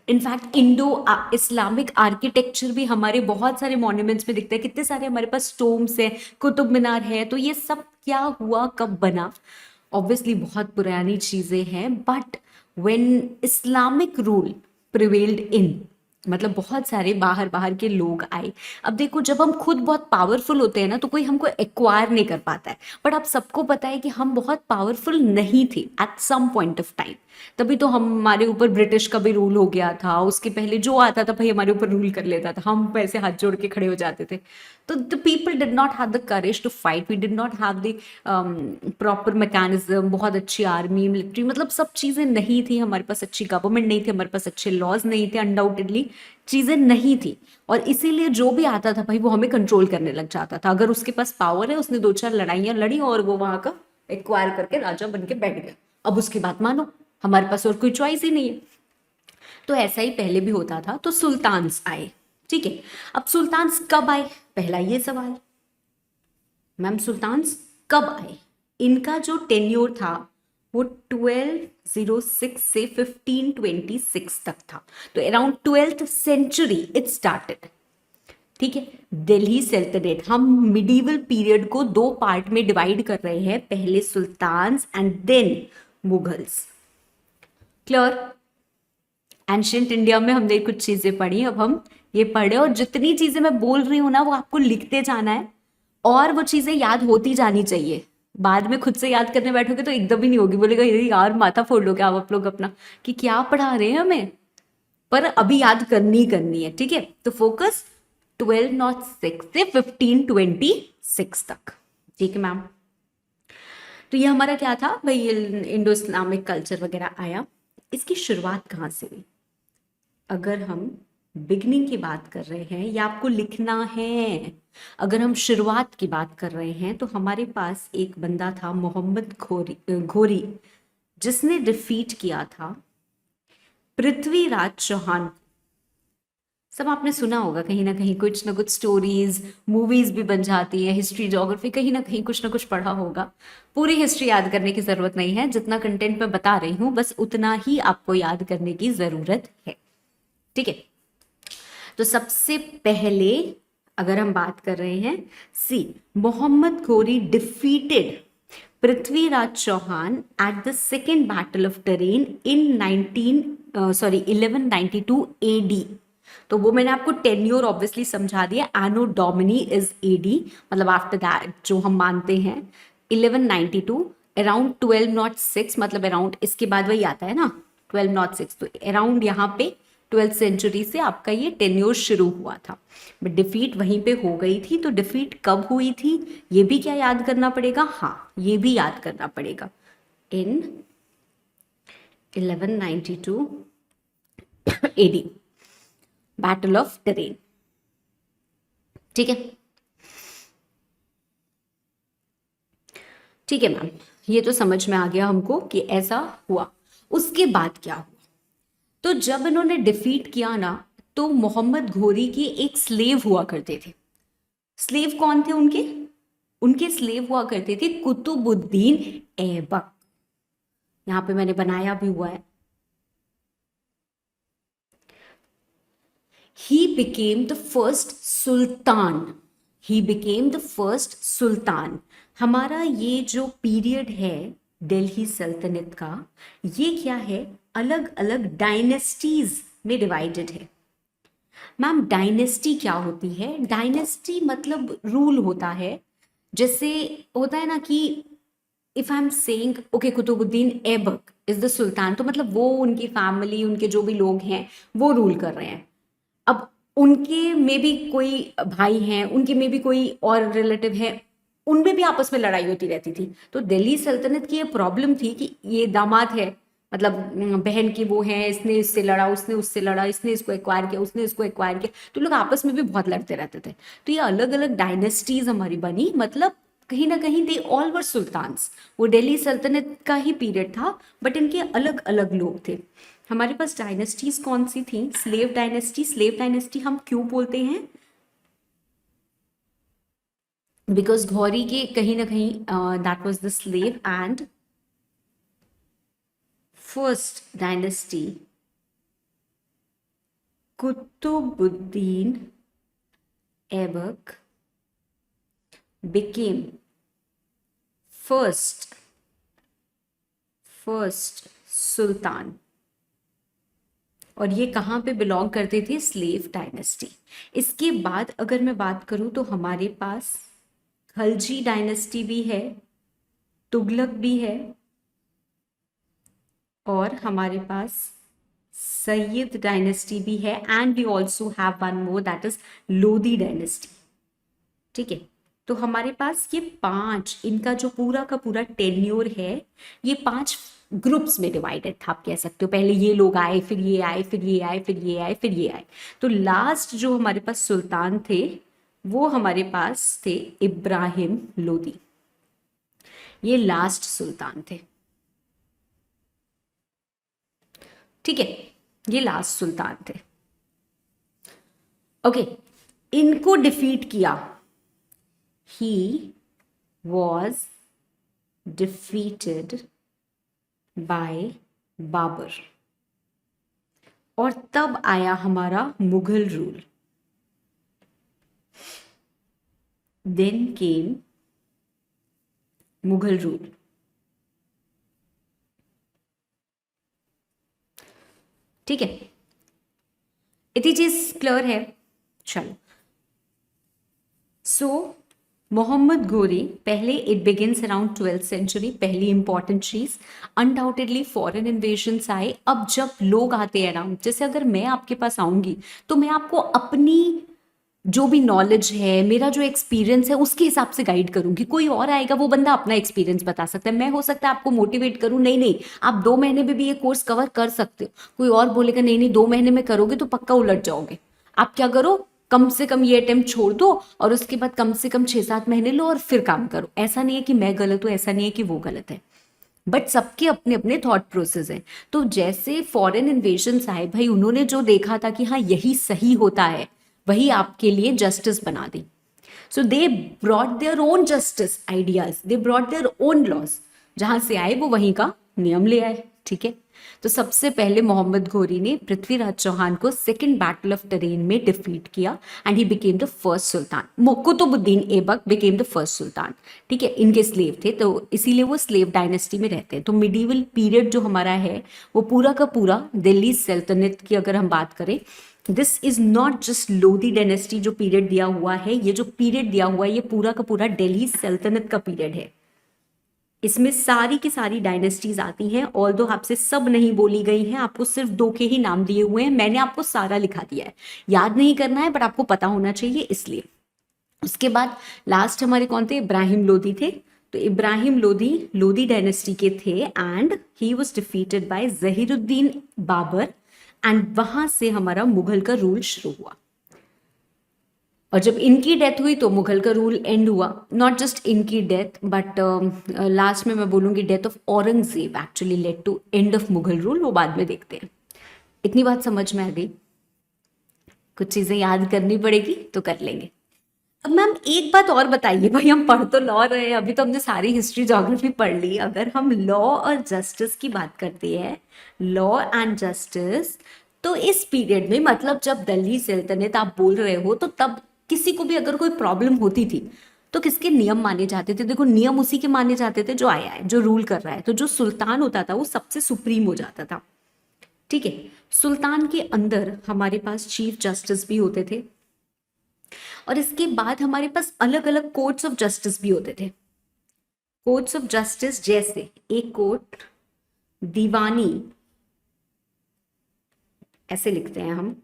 In fact Indo Islamic architecture भी हमारे बहुत सारे मॉन्यूमेंट्स में दिखता है, कितने सारे हमारे पास स्टोम्स है, कुतुब मीनार है। तो ये सब क्या हुआ, कब बना? ऑब्वियसली बहुत पुरानी चीजें हैं, but when Islamic rule prevailed in, मतलब बहुत सारे बाहर बाहर के लोग आए। अब देखो, जब हम खुद बहुत पावरफुल होते हैं ना, तो कोई हमको एक्वायर नहीं कर पाता है। बट आप सबको पता है कि हम बहुत पावरफुल नहीं थे at some point of time. तभी तो हमारे ऊपर ब्रिटिश का भी रूल हो गया था, उसके पहले जो आता था भाई हमारे ऊपर रूल कर लेता था, हम वैसे हाथ जोड़ के खड़े हो जाते थे। तो the people did not have the courage to fight, we did not have the proper mechanism, बहुत अच्छी आर्मी, मिलिट्री, मतलब सब चीज़ें नहीं थी हमारे पास, अच्छी गवर्नमेंट नहीं थी हमारे पास, अच्छे लॉज नहीं थे, अनडाउटेडली चीज़ें नहीं थी। और इसीलिए जो भी आता था भाई वो हमें कंट्रोल करने लग जाता था। अगर उसके पास पावर है, उसने 2-4 लड़ाइयाँ लड़ी और वो वहां का एक्वायर करके राजा बन के बैठ गया, अब उसकी बात मानो, हमारे पास और कोई चॉइस ही नहीं है। तो ऐसा ही पहले भी होता था। तो सुल्तान्स आए, ठीक है। अब सुल्तान्स कब आए, पहला ये सवाल, मैम सुल्तान्स कब आए? इनका जो टेन्योर था वो 1206 से 1526 तक था। तो around 12th century it started, ठीक है। दिल्ली सल्तनत, हम मिडीवल पीरियड को 2 पार्ट में डिवाइड कर रहे हैं, पहले sultans and then Mughals. Clear? Ancient India में हमने कुछ चीजें पढ़ी, अब हम ये पढ़े, और जितनी चीजें मैं बोल रही हूँ ना वो आपको लिखते जाना है, और वो चीजें याद होती जानी चाहिए। बाद में खुद से याद करने बैठोगे तो एकदम ही नहीं होगी, बोलेगा यार माथा फोड़ लोगे आप लोग अपना कि क्या पढ़ा रहे हैं हमें, पर अभी याद करनी है, ठीक है। तो फोकस 1206 से 1526 तक, ठीक है मैम। तो ये हमारा क्या था भाई, इंडो इस्लामिक कल्चर वगैरह आया। इसकी शुरुआत कहाँ से हुई? अगर हम बिगनिंग की बात कर रहे हैं या आपको लिखना है, अगर हम शुरुआत की बात कर रहे हैं, तो हमारे पास एक बंदा था मोहम्मद घोरी, जिसने डिफीट किया था पृथ्वीराज चौहान। सब आपने सुना होगा कहीं ना कहीं, कुछ ना कुछ स्टोरीज, मूवीज भी बन जाती है, हिस्ट्री ज्योग्राफी कहीं ना कहीं कुछ ना कुछ पढ़ा होगा। पूरी हिस्ट्री याद करने की जरूरत नहीं है, जितना कंटेंट मैं बता रही हूँ बस उतना ही आपको याद करने की जरूरत है, ठीक है। तो सबसे पहले अगर हम बात कर रहे हैं, see Mohammad Ghori defeated Prithviraj Chauhan at the second battle of Tarain in 1192 AD. तो वो मैंने आपको टेन्योर ऑब्वियसली समझा दिया, एनो डोमिनी इज एडी, मतलब आफ्टर दैट जो हम मानते हैं 1192 अराउंड 1206, मतलब अराउंड इसके बाद वही आता है ना 1206, तो अराउंड यहाँ पे 12th सेंचुरी से आपका ये टेन्योर शुरू हुआ था। बट डिफीट वहीं पे हो गई थी। तो डिफीट कब हुई थी ये भी क्या याद करना पड़ेगा, हाँ ये भी याद करना पड़ेगा, इन 1192 एडी, बैटल ऑफ टरेन, ठीक है। ठीक है मैम, ये तो समझ में आ गया हमको कि ऐसा हुआ। उसके बाद क्या हुआ? तो जब इन्होंने डिफीट किया ना, तो मोहम्मद घोरी के एक स्लेव हुआ करते थे। स्लेव कौन थे उनके? उनके स्लेव हुआ करते थे कुतुबुद्दीन ऐबक। यहां पे मैंने बनाया भी हुआ है। He became the first sultan. He became the first sultan. हमारा ये जो पीरियड है दिल्ली सल्तनत का, ये क्या है, अलग अलग डायनेस्टीज में डिवाइडेड है। मैम डायनेस्टी क्या होती है? डायनेस्टी मतलब रूल होता है। जैसे होता है ना कि if I am saying okay Qutubuddin Aibak, is the sultan, तो मतलब वो, उनकी फैमिली, उनके जो भी लोग हैं वो रूल कर रहे हैं। अब उनके में भी कोई भाई हैं, उनके में भी कोई और रिलेटिव है, उनमें भी आपस में लड़ाई होती रहती थी। तो दिल्ली सल्तनत की ये प्रॉब्लम थी कि ये दामाद है, मतलब बहन की वो है, इसने इससे लड़ा, उसने उससे लड़ा, इसने इसको एक्वायर किया, उसने इसको एक्वायर किया, तो लोग आपस में भी बहुत लड़ते रहते थे। तो ये अलग अलग डायनेस्टीज हमारी बनी, मतलब कहीं ना कहीं दे ऑल वर सुल्तान्स। वो दिल्ली सल्तनत का ही पीरियड था, बट इनके अलग अलग लोग थे। हमारे पास डायनेस्टीज कौन सी थी? Slave dynasty. स्लेव डायनेस्टी हम क्यों बोलते हैं? बिकॉज घौरी के कहीं ना कहीं that was the slave. And first dynasty Qutubuddin Aibak became first sultan. और ये कहाँ पे बिलोंग करते थे? Slave dynasty. इसके बाद अगर मैं बात करूँ तो हमारे पास खलजी डायनेस्टी भी है, तुगलक भी है, और हमारे पास सैयद डायनेस्टी भी है, and we also have one more that is Lodhi dynasty. ठीक है, तो हमारे पास ये 5, इनका जो पूरा का पूरा टेन्योर है, ये 5 ग्रुप्स में डिवाइडेड था, आप कह सकते हो। पहले ये लोग आए, फिर ये आए, फिर ये आए, फिर ये आए, फिर ये आए। तो लास्ट जो हमारे पास सुल्तान थे वो हमारे पास थे इब्राहिम लोदी। ये लास्ट सुल्तान थे। ठीक है, ये लास्ट सुल्तान थे। ओके, इनको डिफीट किया। he was defeated by Babar. और तब आया हमारा Mughal rule. Then came Mughal rule. ठीक है, इतनी चीज क्लियर है। चलो, सो मोहम्मद घोरी, पहले it begins around 12th century. पहली इंपॉर्टेंट चीज, अनडाउटेडली फॉरेन इन्वेजन्स आए। अब जब लोग आते हैं अराउंड, जैसे अगर मैं आपके पास आऊंगी तो मैं आपको अपनी जो भी नॉलेज है, मेरा जो एक्सपीरियंस है, उसके हिसाब से गाइड करूंगी। कोई और आएगा, वो बंदा अपना एक्सपीरियंस बता सकता है। मैं हो सकता है आपको मोटिवेट करूं, नहीं नहीं आप 2 महीने में भी ये कोर्स कवर कर सकते हो। कोई और बोलेगा नहीं नहीं 2 महीने में करोगे तो पक्का उलट जाओगे। आप क्या करो, कम से कम ये अटेम्प्ट छोड़ दो और उसके बाद कम से कम 6-7 महीने लो और फिर काम करो। ऐसा नहीं है कि मैं गलत हूं, ऐसा नहीं है कि वो गलत है, बट सबके अपने अपने थॉट प्रोसेस हैं। तो जैसे फॉरेन इन्वेजन्स आए भाई, उन्होंने जो देखा था कि हाँ यही सही होता है, वही आपके लिए जस्टिस बना दी। So they brought their own justice ideas, they brought their own laws. जहां से आए वो वहीं का नियम ले आए। ठीक है, तो सबसे पहले मोहम्मद घोरी ने पृथ्वीराज चौहान को सेकंड बैटल ऑफ टरेन में डिफीट किया and he became the first sultan. Qutubuddin Aibak became the first sultan. ठीक है, इनके स्लेव थे तो इसीलिए वो स्लेव डायनेस्टी में रहते हैं। तो मिडीवल पीरियड जो हमारा है वो पूरा का पूरा दिल्ली सल्तनत की अगर हम बात करें, this is not just Lodhi dynasty जो पीरियड दिया हुआ है, ये जो पीरियड दिया हुआ है ये पूरा का पूरा दिल्ली सल्तनत का पीरियड है। इसमें सारी की सारी डायनेस्टीज आती हैं। ऑल्दो आपसे सब नहीं बोली गई हैं, आपको सिर्फ 2 के ही नाम दिए हुए हैं। मैंने आपको सारा लिखा दिया है, याद नहीं करना है बट आपको पता होना चाहिए इसलिए। उसके बाद लास्ट हमारे कौन थे? इब्राहिम लोदी थे। तो इब्राहिम लोदी लोदी डायनेस्टी के थे and he was defeated by Zahiruddin Babur and वहां से हमारा मुगल का रूल शुरू हुआ। और जब इनकी डेथ हुई तो मुगल का रूल एंड हुआ। नॉट जस्ट इनकी डेथ बट लास्ट में मैं बोलूंगी death of Aurangzeb actually led to end of Mughal rule, वो बाद में देखते हैं। इतनी बात समझ में आ गई? कुछ चीजें याद करनी पड़ेगी तो कर लेंगे। अब मैम एक बात और बताइए, भाई हम पढ़ तो लॉ रहे हैं, अभी तो हमने सारी हिस्ट्री ज्योग्राफी पढ़ ली। अगर हम लॉ और जस्टिस की बात करते हैं, लॉ एंड जस्टिस, तो इस पीरियड में मतलब जब दिल्ली सल्तनत आप बोल रहे हो, तो तब किसी को भी अगर कोई प्रॉब्लम होती थी तो किसके नियम माने जाते थे? देखो नियम उसी के माने जाते थे जो आया है, जो रूल कर रहा है। तो जो सुल्तान होता था वो सबसे सुप्रीम हो जाता था। ठीक है, सुल्तान के अंदर हमारे पास चीफ जस्टिस भी होते थे और इसके बाद हमारे पास अलग अलग कोर्ट्स ऑफ जस्टिस भी होते थे। कोर्ट्स ऑफ जस्टिस जैसे एक कोर्ट दीवानी, ऐसे लिखते हैं हम,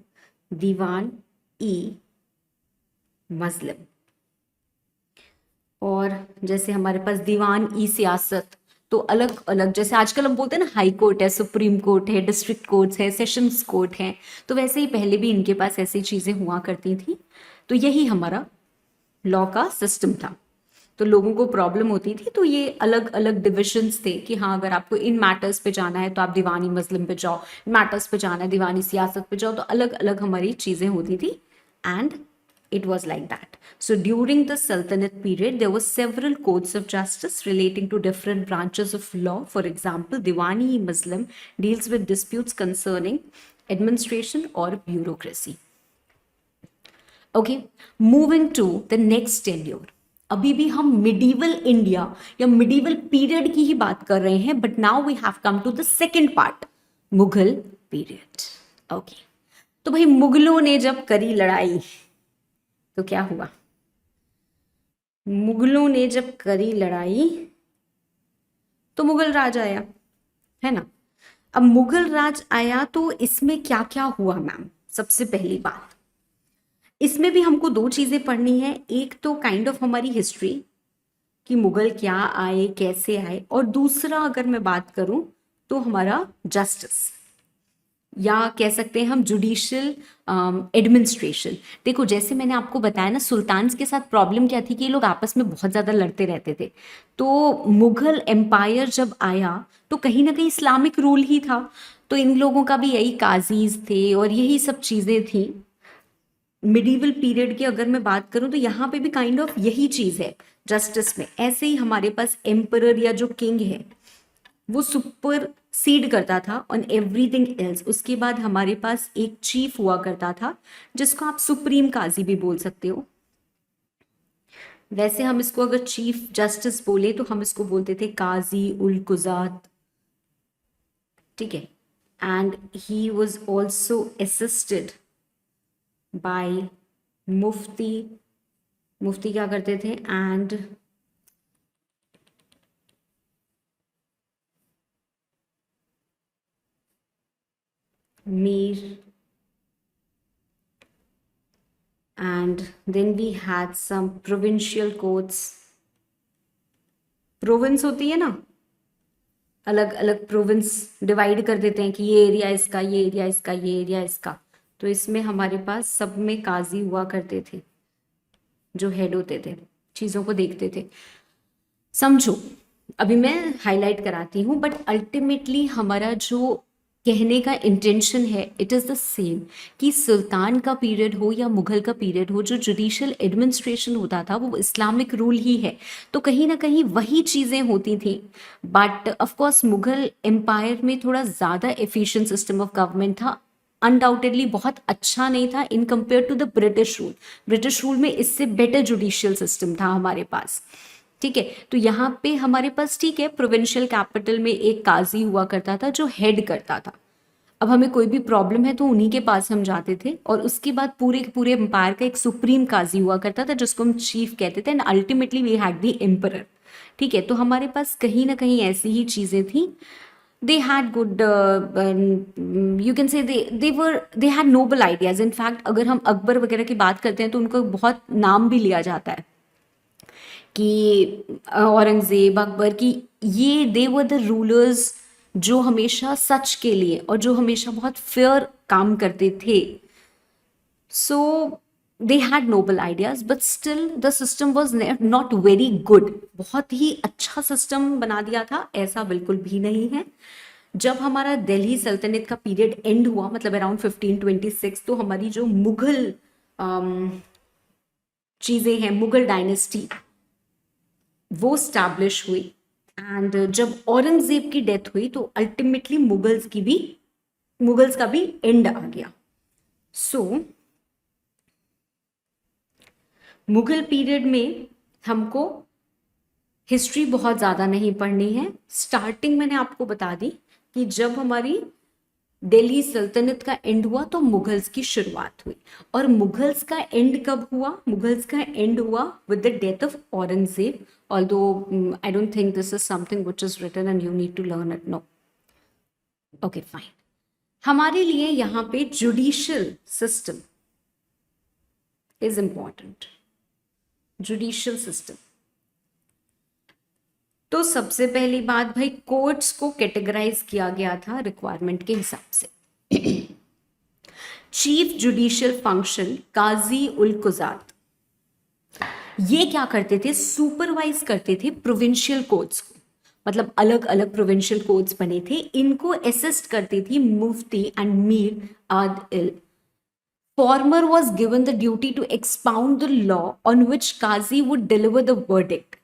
दीवान ई मजलिम। और जैसे हमारे पास दीवान ई सियासत, तो अलग अलग, जैसे आजकल हम बोलते हैं ना हाई कोर्ट है, सुप्रीम कोर्ट है, डिस्ट्रिक्ट कोर्ट्स है, सेशंस कोर्ट है, तो वैसे ही पहले भी इनके पास ऐसी चीज़ें हुआ करती थी। तो यही हमारा लॉ का सिस्टम था। तो लोगों को प्रॉब्लम होती थी, तो ये अलग अलग डिविजन्स थे कि हाँ, अगर आपको इन मैटर्स पे जाना है तो आप दीवानी मजलिम पे जाओ, मैटर्स पे जाना है दीवानी सियासत पे जाओ, तो अलग अलग हमारी चीज़ें होती थी। And it was like that. So during the Sultanate period, there were several codes of justice relating to different branches of law. For example, Diwani-e-Muslim deals with disputes concerning administration or bureaucracy. Okay, moving to the next tenure. अभी भी हम मिडीवल इंडिया या मिडीवल पीरियड की ही बात कर रहे हैं, but now we have come to the second part, Mughal period. Okay, तो भाई मुगलों ने जब करी लड़ाई तो क्या हुआ? मुगलों ने जब करी लड़ाई तो मुगल राज आया, है ना। अब मुगल राज आया तो इसमें क्या क्या हुआ मैम? सबसे पहली बात, इसमें भी हमको दो चीजें पढ़नी है। एक तो काइंड ऑफ हमारी हिस्ट्री कि मुगल क्या आए, कैसे आए, और दूसरा अगर मैं बात करूं तो हमारा जस्टिस, या कह सकते हैं हम जुडिशियल एडमिनिस्ट्रेशन। देखो, जैसे मैंने आपको बताया ना, सुल्तान्स के साथ प्रॉब्लम क्या थी कि ये लोग आपस में बहुत ज़्यादा लड़ते रहते थे। तो मुगल एम्पायर जब आया तो कहीं ना कहीं इस्लामिक रूल ही था, तो इन लोगों का भी यही काजीज थे और यही सब चीज़ें थी। मिडीवल पीरियड की अगर मैं बात करूं तो यहाँ पे भी काइंड ऑफ यही चीज़ है जस्टिस में। ऐसे ही हमारे पास एम्परर या जो किंग है वो सुपर सीड करता था ऑन एवरीथिंग एल्स। उसके बाद हमारे पास एक चीफ हुआ करता था जिसको आप सुप्रीम काजी भी बोल सकते हो। वैसे हम इसको अगर चीफ जस्टिस बोले तो हम इसको बोलते थे काजी उल कुजात, ठीक है। And he was also assisted by mufti. मुफ्ती क्या करते थे? And Mir, and then we had some provincial courts. Province होती है ना, अलग अलग प्रोविंस डिवाइड कर देते हैं कि ये एरिया इसका, ये एरिया इसका, ये एरिया इसका। तो इसमें हमारे पास सब में काजी हुआ करते थे जो हेड होते थे, चीज़ों को देखते थे। समझो, अभी मैं हाईलाइट कराती हूँ, बट अल्टीमेटली हमारा जो कहने का इंटेंशन है इट इज़ द सेम कि सुल्तान का पीरियड हो या मुगल का पीरियड हो, जो जुडिशियल एडमिनिस्ट्रेशन होता था वो इस्लामिक रूल ही है, तो कहीं ना कहीं वही चीज़ें होती थी। But of course Mughal empire में थोड़ा ज़्यादा एफिशिएंट सिस्टम ऑफ गवर्नमेंट था, अनडाउटेडली बहुत अच्छा नहीं था in compare to the British rule. British rule में इससे बेटर जुडिशियल सिस्टम था हमारे पास, ठीक है। तो यहाँ पे हमारे पास, ठीक है, प्रोविंशियल कैपिटल में एक काजी हुआ करता था जो हेड करता था। अब हमें कोई भी प्रॉब्लम है तो उन्हीं के पास हम जाते थे, और उसके बाद पूरे के पूरे एम्पायर का एक सुप्रीम काजी हुआ करता था जिसको हम चीफ कहते थे, and ultimately we had the emperor, ठीक है। तो हमारे पास कहीं ना कहीं ऐसी ही चीज़ें थी। they had good you can say they had noble ideas. in fact अगर हम अकबर वगैरह की बात करते हैं तो उनको बहुत नाम भी लिया जाता है कि औरंगजेब, अकबर की, ये दे वर द रूलर्स जो हमेशा सच के लिए और जो हमेशा बहुत फेयर काम करते थे। So they had noble ideas, but still the system was not very good. बहुत ही अच्छा सिस्टम बना दिया था ऐसा बिल्कुल भी नहीं है। जब हमारा दिल्ली सल्तनत का पीरियड एंड हुआ, मतलब अराउंड 1526, तो हमारी जो मुगल चीज़ें हैं, मुगल डायनेस्टी, वो स्टैब्लिश हुई। एंड जब औरंगजेब की डेथ हुई तो अल्टीमेटली मुगल्स का भी एंड आ गया। सो मुगल पीरियड में हमको हिस्ट्री बहुत ज़्यादा नहीं पढ़नी है। स्टार्टिंग मैंने आपको बता दी कि जब हमारी दिल्ली सल्तनत का एंड हुआ तो मुगल्स की शुरुआत हुई। और मुगल्स का एंड कब हुआ? मुगल्स का एंड हुआ with the death of Aurangzeb, although I don't think this is something which is written and you need to learn it, no. Okay fine. हमारे लिए यहाँ पे judicial system is important. Judicial system, तो सबसे पहली बात भाई, कोर्ट्स को कैटेगराइज किया गया था रिक्वायरमेंट के हिसाब से। चीफ जुडिशियल फंक्शन काजी उल कुजात, ये क्या करते थे, सुपरवाइज करते थे प्रोविंशियल कोर्ट्स को, मतलब अलग अलग प्रोविंशियल कोर्ट्स बने थे, इनको असिस्ट करती थी मुफ्ती एंड मीर आदिल। Former was given the duty to expound the law on which Qazi would deliver the verdict,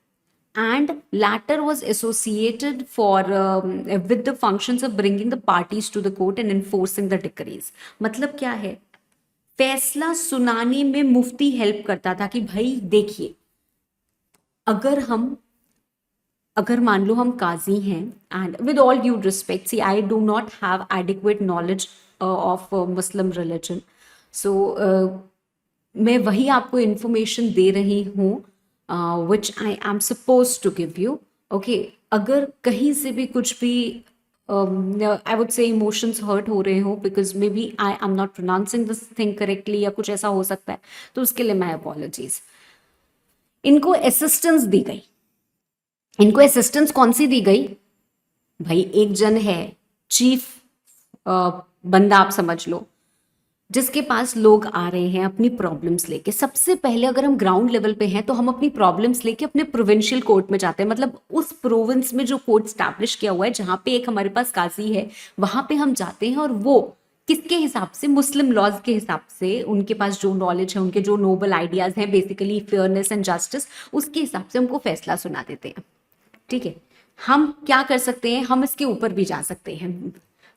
and latter was associated with the functions of bringing the parties to the court and enforcing the decrees. मतलब क्या है, फैसला सुनाने में मुफ्ती हेल्प करता था कि भाई देखिए, अगर मान लो हम काजी हैं, and with all due respect, see I do not have adequate knowledge of Muslim religion, so मैं वही आपको इंफॉर्मेशन दे रही हूँ which I am suppose to give you. Okay, अगर कहीं से भी कुछ भी I would say emotions hurt हो रहे हो, because maybe I am not pronouncing this thing correctly या कुछ ऐसा हो सकता है, तो उसके लिए माई अपॉलॉजीज। इनको असिस्टेंस दी गई, इनको असिस्टेंस कौन सी दी गई भाई, एक जन है चीफ बंदा, आप समझ लो, जिसके पास लोग आ रहे हैं अपनी प्रॉब्लम्स लेके। सबसे पहले अगर हम ग्राउंड लेवल पे हैं तो हम अपनी प्रॉब्लम्स लेके अपने प्रोविंशियल कोर्ट में जाते हैं, मतलब उस प्रोविंस में जो कोर्ट स्टैब्लिश किया हुआ है, जहां पे एक हमारे पास काजी है, वहां पे हम जाते हैं, और वो किसके हिसाब से, मुस्लिम लॉज के हिसाब से, उनके पास जो नॉलेज है, उनके जो नोबल आइडियाज हैं, बेसिकली फेयरनेस एंड जस्टिस, उसके हिसाब से हमको फैसला सुना देते हैं। ठीक है, हम क्या कर सकते हैं, हम इसके ऊपर भी जा सकते हैं,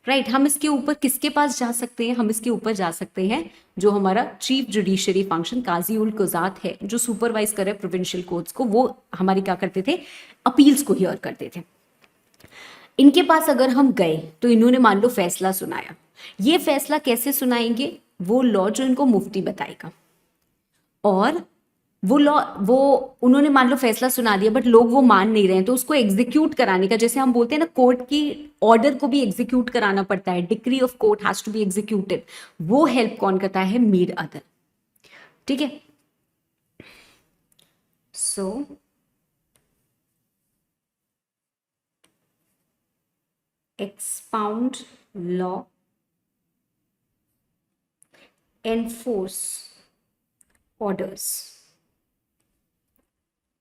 राइट हम इसके ऊपर किसके पास जा सकते हैं, हम इसके ऊपर जा सकते हैं जो हमारा चीफ जुडिशरी फंक्शन काजी उल कुजात है, जो सुपरवाइज करे प्रोविंशियल कोर्ट्स को, वो हमारी क्या करते थे, अपील्स को हियर करते थे। इनके पास अगर हम गए तो इन्होंने मान लो फैसला सुनाया, ये फैसला कैसे सुनाएंगे, वो लॉ जो इनको मुफ्ती बताएगा, और वो लॉ, वो उन्होंने मान लो फैसला सुना दिया, बट लोग वो मान नहीं रहे हैं, तो उसको एग्जीक्यूट कराने का, जैसे हम बोलते हैं ना, कोर्ट की ऑर्डर को भी एग्जीक्यूट कराना पड़ता है, decree of court has to be executed, वो हेल्प कौन करता है, मीर अदल। ठीक है, so expound law, enforce orders.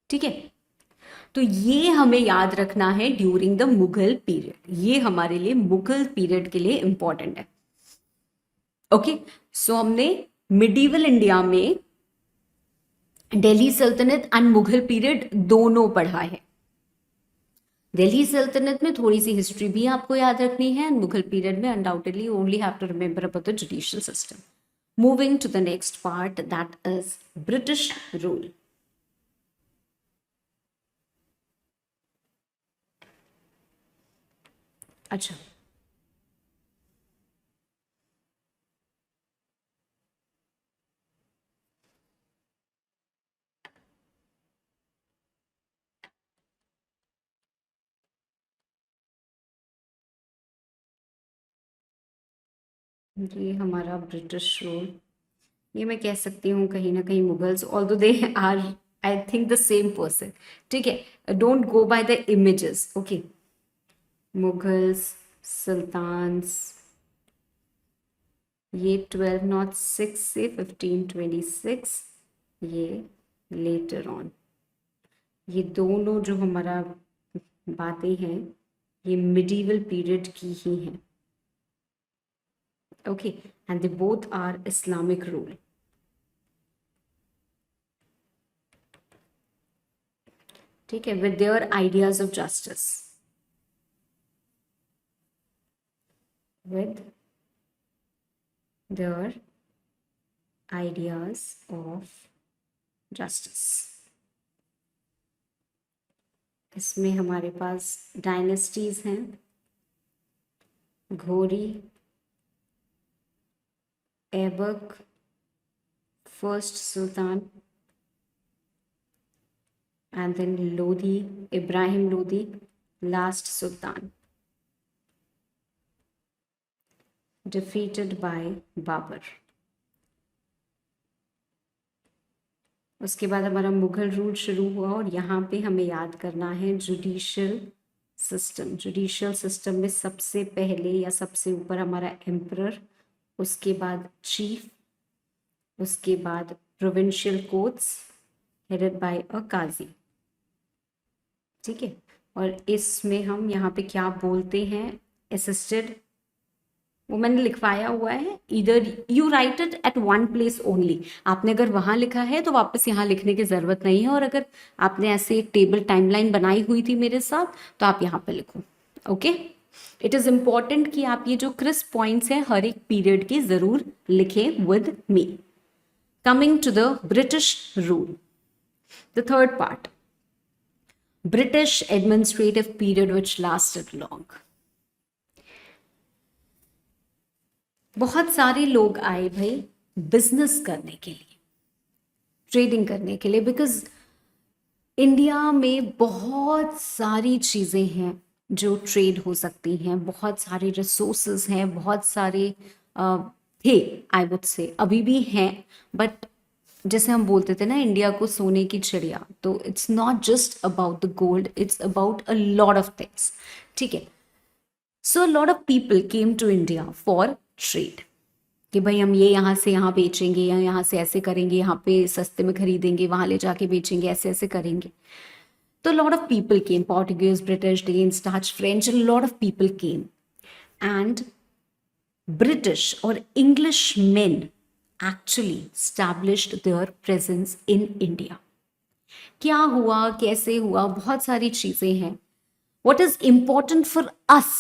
ठीक है, तो ये हमें याद रखना है ड्यूरिंग द मुगल पीरियड, ये हमारे लिए मुगल पीरियड के लिए इंपॉर्टेंट है। ओके, सो हमने मिडीवल इंडिया में दिल्ली सल्तनत एंड मुगल पीरियड दोनों पढ़ा है। दिल्ली सल्तनत में थोड़ी सी हिस्ट्री भी आपको याद रखनी है, एंड मुगल पीरियड में undoubtedly only have to remember about the judicial system. Moving to the next part, that is British rule. अच्छा, ये हमारा ब्रिटिश रूल, ये मैं कह सकती हूँ कहीं ना कहीं Mughals, although they are I think the same person. ठीक है, don't go by the images. Okay, Mughals, sultans, ये 1206 से 1526, ये लेटर ऑन, ये दोनों जो हमारा बातें हैं, ये मिडीवल पीरियड की ही हैं। Okay, and they both are Islamic rule. ठीक है, with their ideas of justice, with their ideas of justice। इसमें हमारे पास डायनेस्टीज हैं, Ghori, Aibak, first sultan, and then Lodhi, Ibrahim Lodhi, last sultan. Defeated by Babur. उसके बाद हमारा मुगल रूल शुरू हुआ और यहाँ पे हमें याद करना है जुडिशियल सिस्टम। जुडिशियल सिस्टम में सबसे पहले या सबसे ऊपर हमारा एम्परर, उसके बाद चीफ, उसके बाद प्रोविंशियल कोर्ट्स हेडेड बाय अ काजी। ठीक है, और इसमें हम यहाँ पे क्या बोलते हैं, असिस्टेड, वो मैंने लिखवाया हुआ है, इधर you right it at one place only. आपने अगर वहां लिखा है तो वापस यहाँ लिखने की जरूरत नहीं है, और अगर आपने ऐसे एक टेबल टाइमलाइन बनाई हुई थी मेरे साथ तो आप यहाँ पे लिखो। ओके, इट इज इंपॉर्टेंट कि आप ये जो क्रिस्प पॉइंट्स हैं हर एक पीरियड के जरूर लिखें with me. Coming to the British rule, the third part, British administrative period which lasted long. बहुत सारे लोग आए भाई बिजनेस करने के लिए, ट्रेडिंग करने के लिए, बिकॉज इंडिया में बहुत सारी चीज़ें हैं जो ट्रेड हो सकती हैं, बहुत सारे रिसोर्सेज हैं, बहुत सारे थे, आई वुड से अभी भी हैं, बट जैसे हम बोलते थे ना इंडिया को सोने की चिड़िया, तो it's not just about the gold, it's about a lot of things. ठीक है, so a lot of people came to India for trade, कि भाई हम ये यहाँ से यहाँ बेचेंगे या यहाँ से ऐसे करेंगे, यहाँ पे सस्ते में खरीदेंगे, वहाँ ले जाके बेचेंगे, ऐसे ऐसे करेंगे। तो lot of people came, Portuguese, British, Danes, Dutch, French, lot of people came, and British और English men actually established their presence in India। क्या हुआ, कैसे हुआ, बहुत सारी चीजें हैं। What is important for us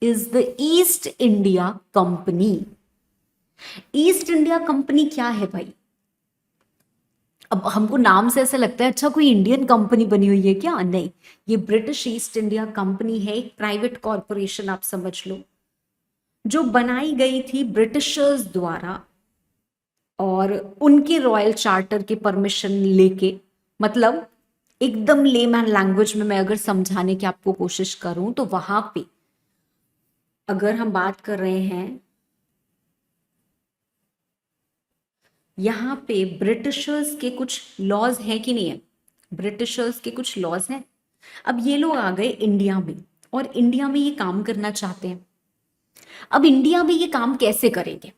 is the east India company. East India company क्या है भाई? अब हमको नाम से ऐसा लगता है अच्छा कोई इंडियन कंपनी बनी हुई है क्या? नहीं, ये ब्रिटिश ईस्ट इंडिया कंपनी है, एक प्राइवेट कॉरपोरेशन आप समझ लो, जो बनाई गई थी ब्रिटिशर्स द्वारा और उनके रॉयल चार्टर के परमिशन लेके। मतलब एकदम लेमैन लैंग्वेज में मैं अगर समझाने की आपको कोशिश करूं तो वहां पे अगर हम बात कर रहे हैं, यहाँ पे ब्रिटिशर्स के कुछ लॉज हैं कि नहीं है? ब्रिटिशर्स के कुछ लॉज हैं। अब ये लोग आ गए इंडिया में और इंडिया में ये काम करना चाहते हैं। अब इंडिया में ये काम कैसे करेंगे?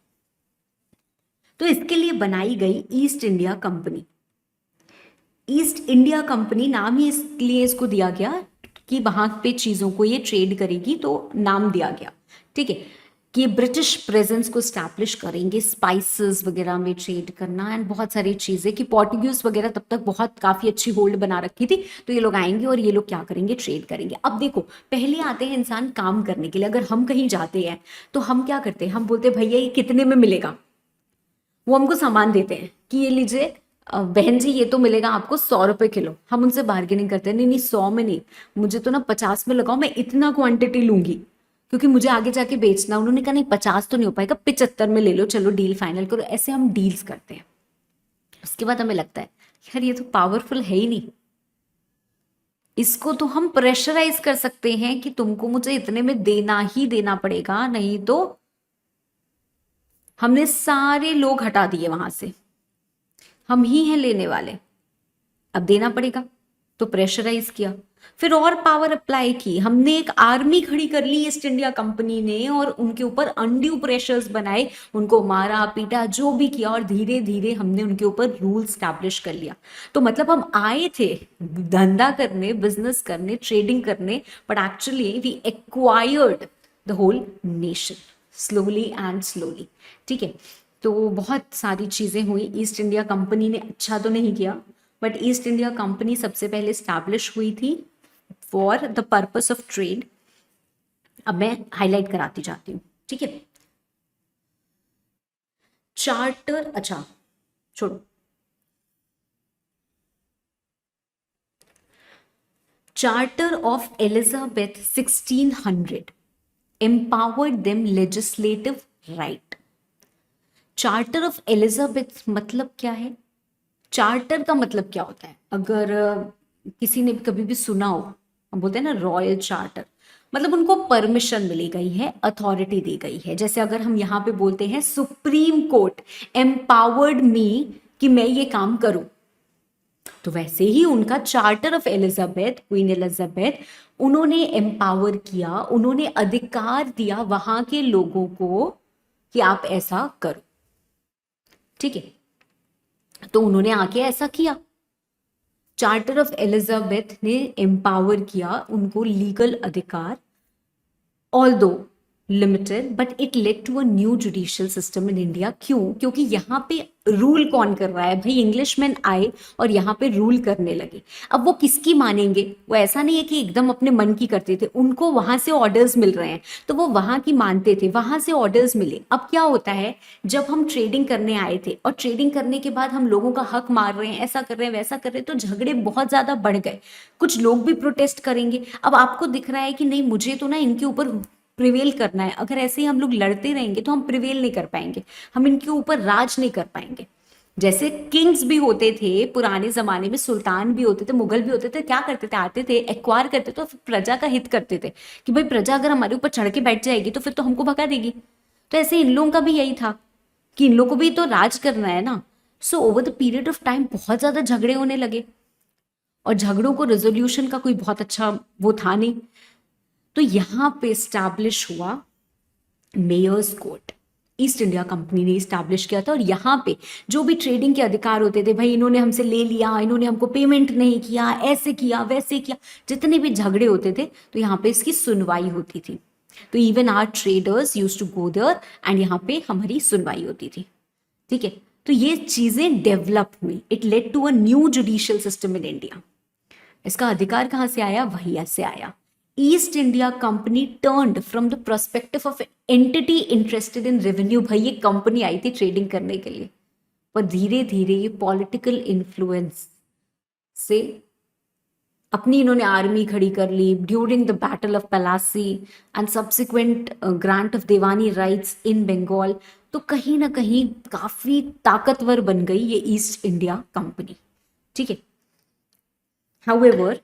तो इसके लिए बनाई गई east India company. East India company नाम ही इसलिए इसको दिया गया कि वहां पे चीजों को ये ट्रेड करेगी, तो नाम दिया गया। ठीक है, कि ब्रिटिश प्रेजेंस को स्टैब्लिश करेंगे, स्पाइसेस वगैरह में ट्रेड करना एंड बहुत सारी चीजें, कि पोर्टुगीज वगैरह तब तक बहुत काफी अच्छी होल्ड बना रखी थी, तो ये लोग आएंगे और ये लोग क्या करेंगे, ट्रेड करेंगे। अब देखो, पहले आते हैं इंसान काम करने के लिए। अगर हम कहीं जाते हैं तो हम क्या करते हैं, हम बोलते हैं भैया ये कितने में मिलेगा, वो हमको सामान देते हैं कि ये लीजिए बहन जी ये तो मिलेगा आपको 100 रुपए किलो। हम उनसे बार्गेनिंग करते हैं, नहीं नहीं 100 में नहीं, मुझे तो ना 50 में लगाओ, मैं इतना क्वांटिटी लूंगी क्योंकि मुझे आगे जाके बेचना। उन्होंने कहा नहीं 50 तो नहीं हो पाएगा, 75 में ले लो, चलो डील फाइनल करो। ऐसे हम डील्स करते हैं। उसके बाद हमें लगता है यार ये तो पावरफुल है ही नहीं, इसको तो हम प्रेशराइज कर सकते हैं कि तुमको मुझे इतने में देना ही देना पड़ेगा, नहीं तो। हमने सारे लोग हटा दिए वहां से, हम ही हैं लेने वाले, अब देना पड़ेगा, तो प्रेशराइज किया। फिर और पावर अप्लाई की, हमने एक आर्मी खड़ी कर ली ईस्ट इंडिया कंपनी ने और उनके ऊपर अनड्यू प्रेशर्स बनाए, उनको मारा पीटा जो भी किया, और धीरे धीरे हमने उनके ऊपर रूल स्टैब्लिश कर लिया। तो मतलब हम आए थे धंधा करने, बिजनेस करने, ट्रेडिंग करने, but actually we acquired the whole nation slowly and slowly. ठीक है, तो बहुत सारी चीजें हुई। ईस्ट इंडिया कंपनी ने अच्छा तो नहीं किया, बट ईस्ट इंडिया कंपनी सबसे पहले स्टैब्लिश हुई थी for the purpose of trade. अब मैं हाईलाइट कराती जाती हूँ। ठीक है, चार्टर, अच्छा छोड़ो, charter of Elizabeth 1600 empowered them legislative right। Charter of Elizabeth मतलब क्या है? चार्टर का मतलब क्या होता है? अगर किसी ने कभी भी सुना हो, हम बोलते हैं ना रॉयल चार्टर, मतलब उनको परमिशन मिली गई है, अथॉरिटी दी गई है। जैसे अगर हम यहाँ पे बोलते हैं सुप्रीम कोर्ट एम्पावर्ड मी कि मैं ये काम करूं, तो वैसे ही उनका charter of Elizabeth, queen Elizabeth, उन्होंने एम्पावर किया, उन्होंने अधिकार दिया वहां के लोगों को कि आप ऐसा करो। ठीक है, तो उन्होंने आके ऐसा किया। चार्टर ऑफ एलिजाबेथ ने एम्पावर किया उनको लीगल अधिकार, although limited, but it led to a new judicial system in India. क्यों? क्योंकि यहाँ पे रूल कौन कर रहा है भाई? इंग्लिशमैन आए और यहाँ पे रूल करने लगे। अब वो किसकी मानेंगे? वो ऐसा नहीं है कि एकदम अपने मन की करते थे, उनको वहां से ऑर्डर्स मिल रहे हैं तो वो वहां की मानते थे, वहां से ऑर्डर्स मिले। अब क्या होता है, जब हम ट्रेडिंग करने आए थे और ट्रेडिंग करने के बाद हम लोगों का हक मार रहे हैं, ऐसा कर रहे हैं, वैसा कर रहे हैं, तो झगड़े बहुत ज्यादा बढ़ गए। कुछ लोग भी प्रोटेस्ट करेंगे। अब आपको दिख रहा है कि नहीं, मुझे तो ना इनके ऊपर प्रिवेल करना है। अगर ऐसे ही हम लोग लड़ते रहेंगे तो हम प्रिवेल नहीं कर पाएंगे, हम इनके ऊपर राज नहीं कर पाएंगे। जैसे किंग्स भी होते थे पुराने जमाने में, सुल्तान भी होते थे, मुगल भी होते थे, क्या करते थे, आते थे, एक्वायर करते थे, तो फिर प्रजा का हित करते थे कि भाई प्रजा अगर हमारे ऊपर चढ़ के बैठ जाएगी तो फिर तो हमको भगा देगी। तो ऐसे इन लोगों का भी यही था कि इन लोगों को भी तो राज करना है ना। So over the period of time बहुत ज्यादा झगड़े होने लगे और झगड़ों को रेजोल्यूशन का कोई बहुत अच्छा वो था नहीं। तो यहाँ पे स्टैब्लिश हुआ mayor's court, East India company ने स्टैब्लिश किया था। और यहाँ पे जो भी ट्रेडिंग के अधिकार होते थे, भाई इन्होंने हमसे ले लिया, इन्होंने हमको पेमेंट नहीं किया, ऐसे किया वैसे किया, जितने भी झगड़े होते थे तो यहाँ पे इसकी सुनवाई होती थी। तो even our traders used to go there and यहाँ पे हमारी सुनवाई होती थी। ठीक है, तो ये चीजें डेवलप हुई, it led to a new judicial system in India. इसका अधिकार कहाँ से आया? वही ऐसे आया। East India company turned from the perspective of entity interested in revenue. भाई ये कंपनी आई थी ट्रेडिंग करने के लिए, पर धीरे धीरे ये पॉलिटिकल इन्फ्लुएंस से अपनी इन्होंने आर्मी खड़ी कर ली during the battle of Plassey and subsequent grant of Deewani rights in Bengal. तो कहीं ना कहीं काफी ताकतवर बन गई ये ईस्ट इंडिया कंपनी। ठीक है, however,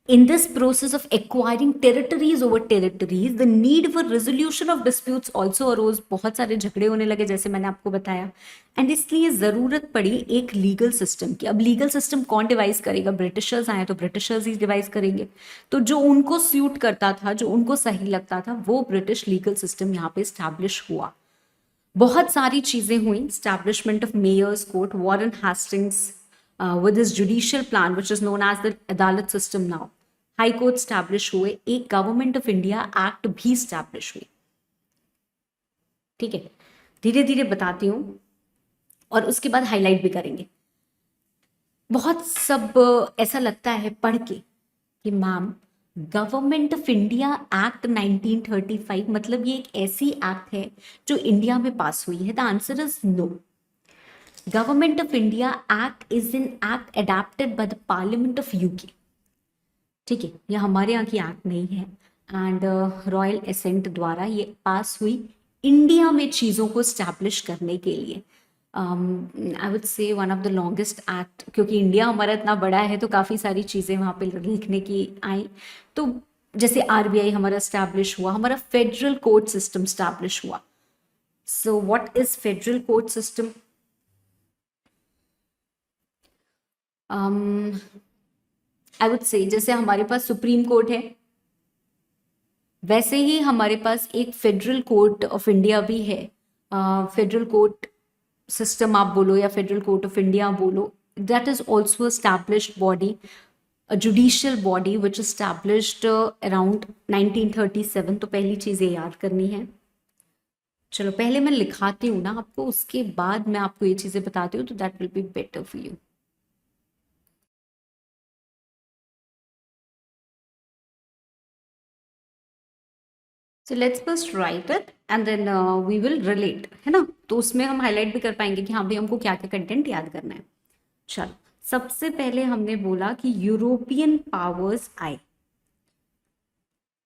in this process of acquiring territories over territories, the need for resolution of disputes also arose। बहुत सारे झगड़े होने लगे जैसे मैंने आपको बताया, एंड इसलिए जरूरत पड़ी एक लीगल सिस्टम की। अब लीगल सिस्टम कौन डिवाइस करेगा? ब्रिटिशर्स आए तो ब्रिटिशर्स ही डिवाइस करेंगे। तो जो उनको सूट करता था, जो उनको सही लगता था, वो ब्रिटिश लीगल सिस्टम यहाँ पे स्टैब्लिश हुआ। बहुत सारी चीजें हुई, establishment of mayor's court, Warren Hastings with his judicial plan which is known as the अदालत system now, high court establish हुए, एक गवर्नमेंट ऑफ इंडिया एक्ट भी स्टैब्लिश हुई। ठीक है, धीरे धीरे बताती हूँ और उसके बाद हाईलाइट भी करेंगे। बहुत सब ऐसा लगता है पढ़ के कि ma'am government of India act 1935 मतलब ये एक ऐसी एक्ट है जो इंडिया में पास हुई है। The answer is no. Government of India Act is an act adopted by the Parliament of UK। ठीक है, ये हमारे यहाँ की एक्ट नहीं है एंड रॉयल एसेंट द्वारा ये पास हुई इंडिया में चीज़ों को स्टैब्लिश करने के लिए। आई वुड से one of the longest act, क्योंकि इंडिया हमारा इतना बड़ा है तो काफ़ी सारी चीज़ें वहाँ पे लिखने की आई। तो जैसे आरबीआई हमारा स्टैब्लिश हुआ, हमारा फेडरल कोर्ट सिस्टम स्टैब्लिश हुआ। So what is federal court system? I would से जैसे हमारे पास सुप्रीम कोर्ट है, वैसे ही हमारे पास एक फेडरल कोर्ट ऑफ इंडिया भी है। फेडरल कोर्ट सिस्टम आप बोलो या फेडरल कोर्ट ऑफ इंडिया बोलो, that is also established body, a judicial body which established around 1937। तो पहली चीज़ ये याद करनी है। चलो पहले मैं लिखाती हूँ ना आपको, उसके बाद मैं आपको ये चीज़ें बताती हूँ, तो that will be better for you. So let's first write it and then we will relate, है ना? तो उसमें हम हाईलाइट भी कर पाएंगे कि हाँ भाई हमको क्या क्या कंटेंट याद करना है। चलो सबसे पहले हमने बोला कि यूरोपियन पावर्स आए।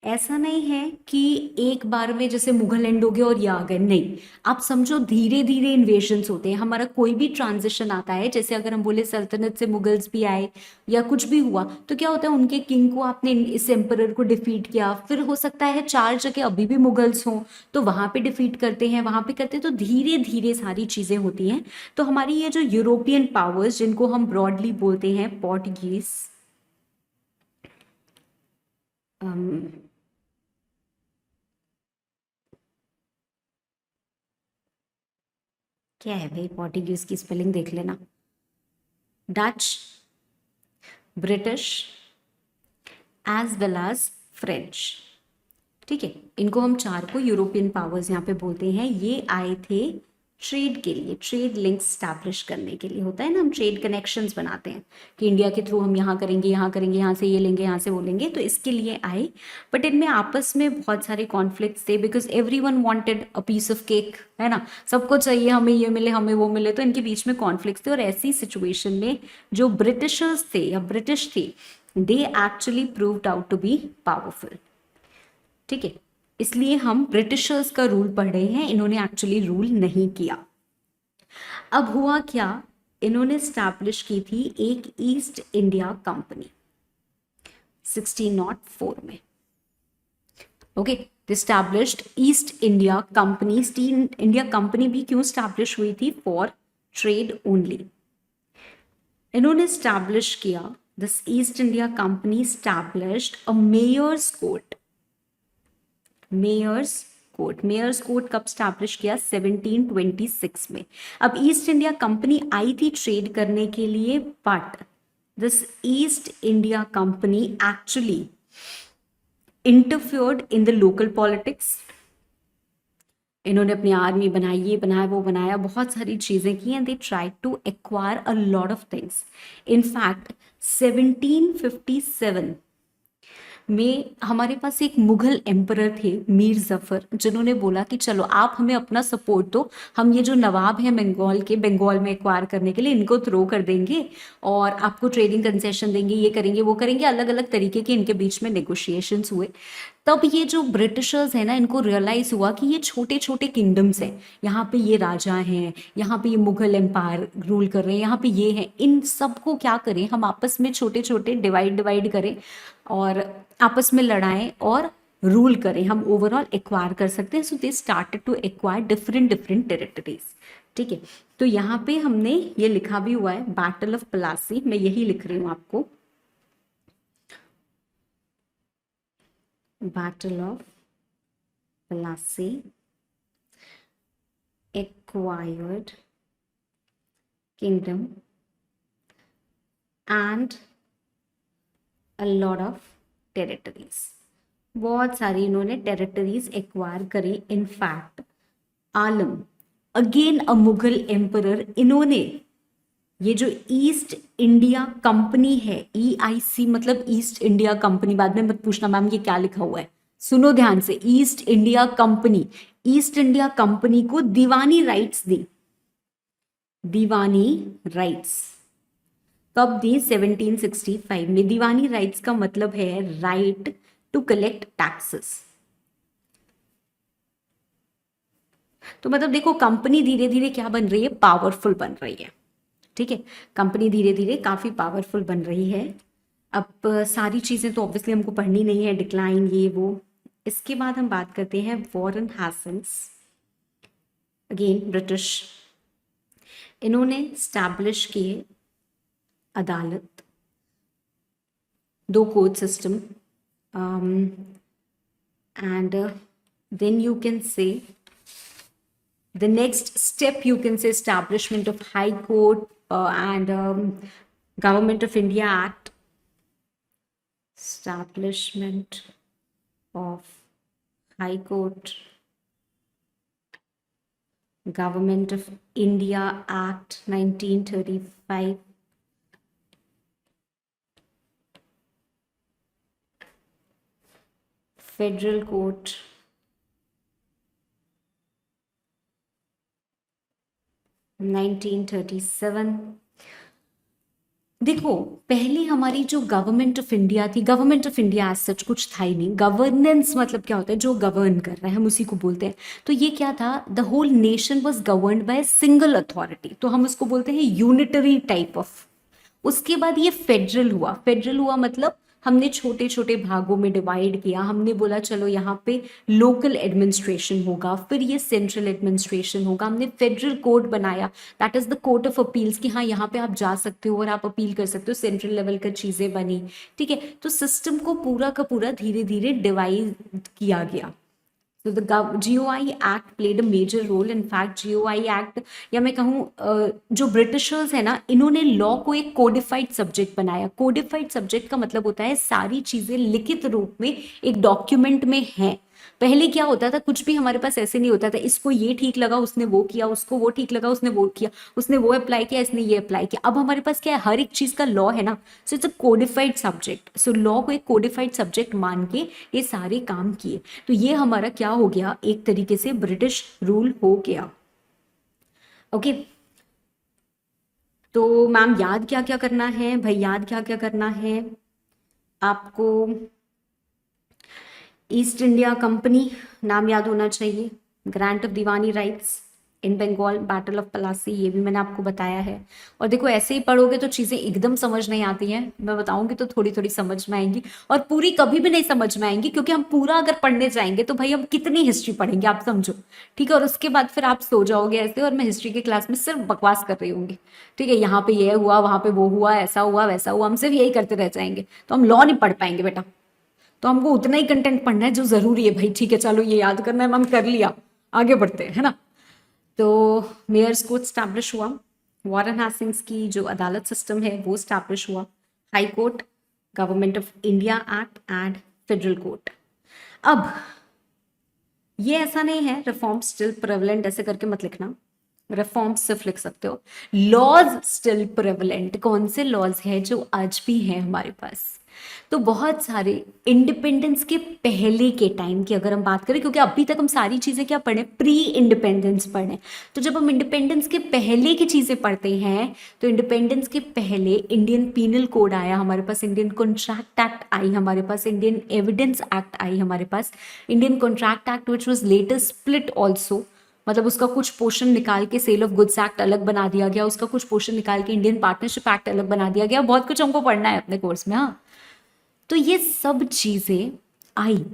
ऐसा नहीं है कि एक बार में जैसे मुगल एंड हो गया और ये आ गए, नहीं। आप समझो धीरे धीरे इन्वेशंस होते हैं। हमारा कोई भी ट्रांजिशन आता है, जैसे अगर हम बोले सल्तनत से मुगल्स भी आए या कुछ भी हुआ, तो क्या होता है, उनके किंग को आपने इस एम्परर को डिफीट किया, फिर हो सकता है 4 जगह अभी भी मुगल्स हों तो वहां पे डिफीट करते हैं, वहां पे करते हैं, तो धीरे धीरे सारी चीजें होती हैं। तो हमारी ये जो यूरोपियन पावर्स जिनको हम ब्रॉडली बोलते हैं पोर्टुगीज, क्या है भाई, पोर्टुगीज की स्पेलिंग देख लेना, Dutch, British as well as French, ठीक है। इनको हम चार को यूरोपियन पावर्स यहाँ पे बोलते हैं। ये आए थे ट्रेड के लिए, ट्रेड लिंक्स स्टैब्लिश करने के लिए। होता है ना, हम ट्रेड कनेक्शंस बनाते हैं कि इंडिया के थ्रू हम यहाँ करेंगे, यहाँ करेंगे, यहाँ से ये लेंगे, यहाँ से वो लेंगे, तो इसके लिए आए। बट इनमें आपस में बहुत सारे कॉन्फ्लिक्ट्स थे, because everyone wanted a piece of cake, है ना, सबको चाहिए हमें ये मिले, हमें वो मिले, तो इनके बीच में कॉन्फ्लिक्ट्स थे। और ऐसी सिचुएशन में जो ब्रिटिशर्स थे या ब्रिटिश थे, they actually proved out to be powerful, ठीक है। इसलिए हम ब्रिटिशर्स का रूल पढ़ रहे हैं, इन्होंने एक्चुअली रूल नहीं किया। अब हुआ क्या, इन्होंने स्टैब्लिश की थी एक ईस्ट इंडिया कंपनी 1604 में। Okay, established East India company. East India company भी क्यों स्टैब्लिश हुई थी? For trade only. इन्होंने स्टैब्लिश किया, this East India company established a mayor's court. Mayor's court, mayor's court कब स्टैब्लिश किया? 1726 में। अब ईस्ट इंडिया कंपनी आई थी ट्रेड करने के लिए, but this East India company actually interfered in the local politics. इन्होंने अपनी आर्मी बनाई, ये बनाया, वो बनाया, बहुत सारी चीजें की, and they try to acquire a lot of things. In fact 1757 में हमारे पास एक मुगल एम्परर थे मीर जफर, जिन्होंने बोला कि चलो आप हमें अपना सपोर्ट दो, हम ये जो नवाब हैं बंगाल के, बंगाल में एक्वायर करने के लिए इनको थ्रो कर देंगे और आपको ट्रेडिंग कंसेशन देंगे, ये करेंगे, वो करेंगे। अलग अलग तरीके के इनके बीच में नेगोशिएशंस हुए। तब ये जो ब्रिटिशर्स हैं ना, इनको रियलाइज हुआ कि ये छोटे छोटे किंगडम्स हैं, यहाँ पे ये राजा हैं, यहाँ पे ये मुगल एम्पायर रूल कर रहे हैं, यहाँ पे ये हैं, इन सबको क्या करें हम, आपस में छोटे छोटे डिवाइड डिवाइड करें और आपस में लड़ाएं और रूल करें, हम ओवरऑल एक्वायर कर सकते हैं। So they started to acquire different different territories, ठीक है। तो यहाँ पे हमने ये लिखा भी हुआ है, बैटल ऑफ प्लासी, मैं यही लिख रही हूँ आपको, battle of Plassey acquired kingdom and a lot of territories। बहुत सारी इन्होंने टेरिटरीज एक्वायर करी। In fact Alam, again a Mughal emperor, इन्होंने ये जो ईस्ट इंडिया कंपनी है, EIC मतलब ईस्ट इंडिया कंपनी, बाद में मत पूछना मैम ये क्या लिखा हुआ है, सुनो ध्यान से, east India company, East India company को दीवानी राइट्स दी। दीवानी राइट्स कब दी? 1765 में। दीवानी राइट्स का मतलब है राइट टू कलेक्ट टैक्सेस। तो मतलब देखो, कंपनी धीरे धीरे क्या बन रही है? पावरफुल बन रही है, ठीक है। कंपनी धीरे धीरे काफी पावरफुल बन रही है। अब सारी चीजें तो ऑब्वियसली हमको पढ़नी नहीं है, डिक्लाइन ये वो। इसके बाद हम बात करते हैं वॉरेन हैसेंस, अगेन ब्रिटिश। इन्होंने स्टैब्लिश किए अदालत, दो court system, and then you can say the next step, you can say establishment of high court and government of India act, establishment of high court, government of India act 1935, federal court, (1937), देखो, पहले हमारी जो गवर्नमेंट ऑफ इंडिया थी, government of India as such कुछ था ही नहीं। गवर्नेंस मतलब क्या होता है, जो गवर्न कर रहा है हम उसी को बोलते हैं। तो ये क्या था, the whole nation was governed by single authority, तो हम उसको बोलते हैं यूनिटरी टाइप ऑफ। उसके बाद ये फेडरल हुआ। फेडरल हुआ मतलब हमने छोटे छोटे भागों में डिवाइड किया। हमने बोला चलो यहाँ पे लोकल एडमिनिस्ट्रेशन होगा, फिर ये सेंट्रल एडमिनिस्ट्रेशन होगा। हमने फेडरल कोर्ट बनाया, that is the court of appeals, कि हाँ यहाँ पे आप जा सकते हो और आप अपील कर सकते हो। सेंट्रल लेवल का चीजें बनी, ठीक है। तो सिस्टम को पूरा का पूरा धीरे धीरे डिवाइड किया गया। So the GOI Act played a major role. In fact, GOI Act, या मैं कहूँ जो ब्रिटिशर्स है ना, इन्होंने लॉ को एक कोडिफाइड सब्जेक्ट बनाया। कोडिफाइड सब्जेक्ट का मतलब होता है सारी चीजें लिखित रूप में एक डॉक्यूमेंट में हैं। पहले क्या होता था, कुछ भी हमारे पास ऐसे नहीं होता था, इसको ये ठीक लगा उसने वो किया, उसको वो ठीक लगा उसने वो किया, उसने वो अप्लाई किया इसने ये अप्लाई किया। अब हमारे पास क्या है, हर एक चीज का लॉ है ना। So it's a codified subject. So law को एक कोडिफाइड सब्जेक्ट मान के ये सारे काम किए। तो ये हमारा क्या हो गया, एक तरीके से ब्रिटिश रूल हो गया। ओके, तो मैम याद क्या क्या करना है भाई, याद क्या क्या करना है आपको। ईस्ट इंडिया कंपनी नाम याद होना चाहिए, grant of Deewani rights in Bengal, battle of Plassey, ये भी मैंने आपको बताया है। और देखो ऐसे ही पढ़ोगे तो चीज़ें एकदम समझ नहीं आती हैं, मैं बताऊंगी तो थोड़ी थोड़ी समझ में आएंगी, और पूरी कभी भी नहीं समझ में आएंगी, क्योंकि हम पूरा अगर पढ़ने जाएंगे तो भाई हम कितनी हिस्ट्री पढ़ेंगे, आप समझो, ठीक है। और उसके बाद फिर आप सो जाओगे ऐसे, और मैं हिस्ट्री की क्लास में सिर्फ बकवास कर रही होंगी, ठीक है। यहाँ पे ये हुआ, वहाँ पे वो हुआ, ऐसा हुआ वैसा हुआ, हम सिर्फ यही करते रह जाएंगे, तो हम लॉ नहीं पढ़ पाएंगे बेटा। तो हमको उतना ही कंटेंट पढ़ना है जो जरूरी है भाई, ठीक है। चलो ये याद करना है, मैम कर लिया, आगे बढ़ते हैं, है ना। तो मेयर्स कोर्ट स्टैब्लिश हुआ, वारन हैस्टिंग्स की जो अदालत सिस्टम है वो स्टैब्लिश हुआ, high court, government of India act and federal court. अब ये ऐसा नहीं है रिफॉर्म स्टिल प्रेवलेंट ऐसे करके मत लिखना, रिफॉर्म सिर्फ लिख सकते हो। लॉज स्टिल प्रेवलेंट, कौन से लॉज है जो आज भी हैं हमारे पास, तो बहुत सारे इंडिपेंडेंस के पहले के टाइम की अगर हम बात करें, क्योंकि अभी तक हम सारी चीजें क्या पढ़े, प्री इंडिपेंडेंस पढ़े। तो जब हम इंडिपेंडेंस के पहले की चीजें पढ़ते हैं, तो इंडिपेंडेंस के पहले इंडियन पीनल कोड आया हमारे पास, इंडियन कॉन्ट्रैक्ट एक्ट आई हमारे पास, इंडियन एविडेंस एक्ट आई हमारे पास, Indian contract act which was later split also, मतलब उसका कुछ पोर्शन निकाल के सेल ऑफ गुड्स एक्ट अलग बना दिया गया, उसका कुछ पोर्शन निकाल के इंडियन पार्टनरशिप एक्ट अलग बना दिया गया। बहुत कुछ हमको पढ़ना है अपने कोर्स में, हाँ। तो ये सब चीजें आई,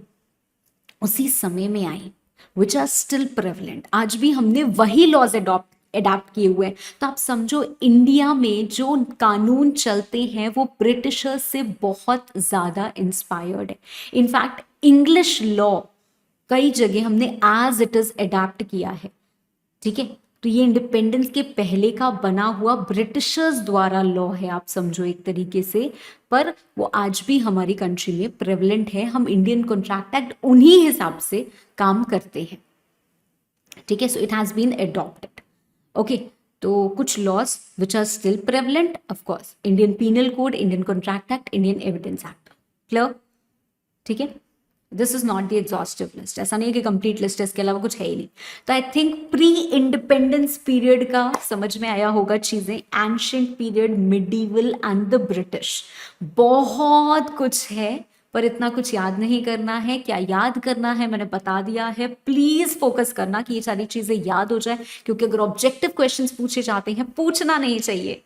उसी समय में आई, विच आर स्टिल प्रेवलेंट। आज भी हमने वही लॉज अडॉप्ट किए हुए हैं। तो आप समझो इंडिया में जो कानून चलते हैं वो ब्रिटिशर्स से बहुत ज्यादा इंस्पायर्ड है। इनफैक्ट इंग्लिश लॉ कई जगह हमने एज इट इज अडैप्ट किया है, ठीक है। तो ये इंडिपेंडेंस के पहले का बना हुआ ब्रिटिशर्स द्वारा लॉ है, आप समझो एक तरीके से, पर वो आज भी हमारी कंट्री में प्रेवलेंट है। हम इंडियन कॉन्ट्रैक्ट एक्ट उन्हीं हिसाब से काम करते हैं, ठीक है। So it has been adopted, okay. तो कुछ laws which are still prevalent, of course Indian penal code, Indian contract act, Indian evidence act, clear, ठीक है। This is not the exhaustive list, ऐसा नहीं है कि कंप्लीट लिस्ट है, इसके अलावा कुछ है ही नहीं। तो I think pre independence period का समझ में आया होगा चीजें, ancient period, medieval and the British, बहुत कुछ है, पर इतना कुछ याद नहीं करना है। क्या याद करना है मैंने बता दिया है, प्लीज फोकस करना कि ये सारी चीजें याद हो जाए, क्योंकि अगर ऑब्जेक्टिव क्वेश्चंस पूछे जाते हैं, पूछना नहीं चाहिए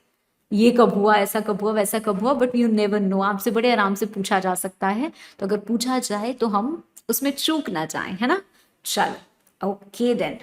ये कब हुआ, ऐसा कब हुआ, वैसा कब हुआ, बट यू नेवर नो, आपसे बड़े आराम से पूछा जा सकता है। तो अगर पूछा जाए तो हम उसमें चूक ना जाए, है ना। चलो, ओके देन।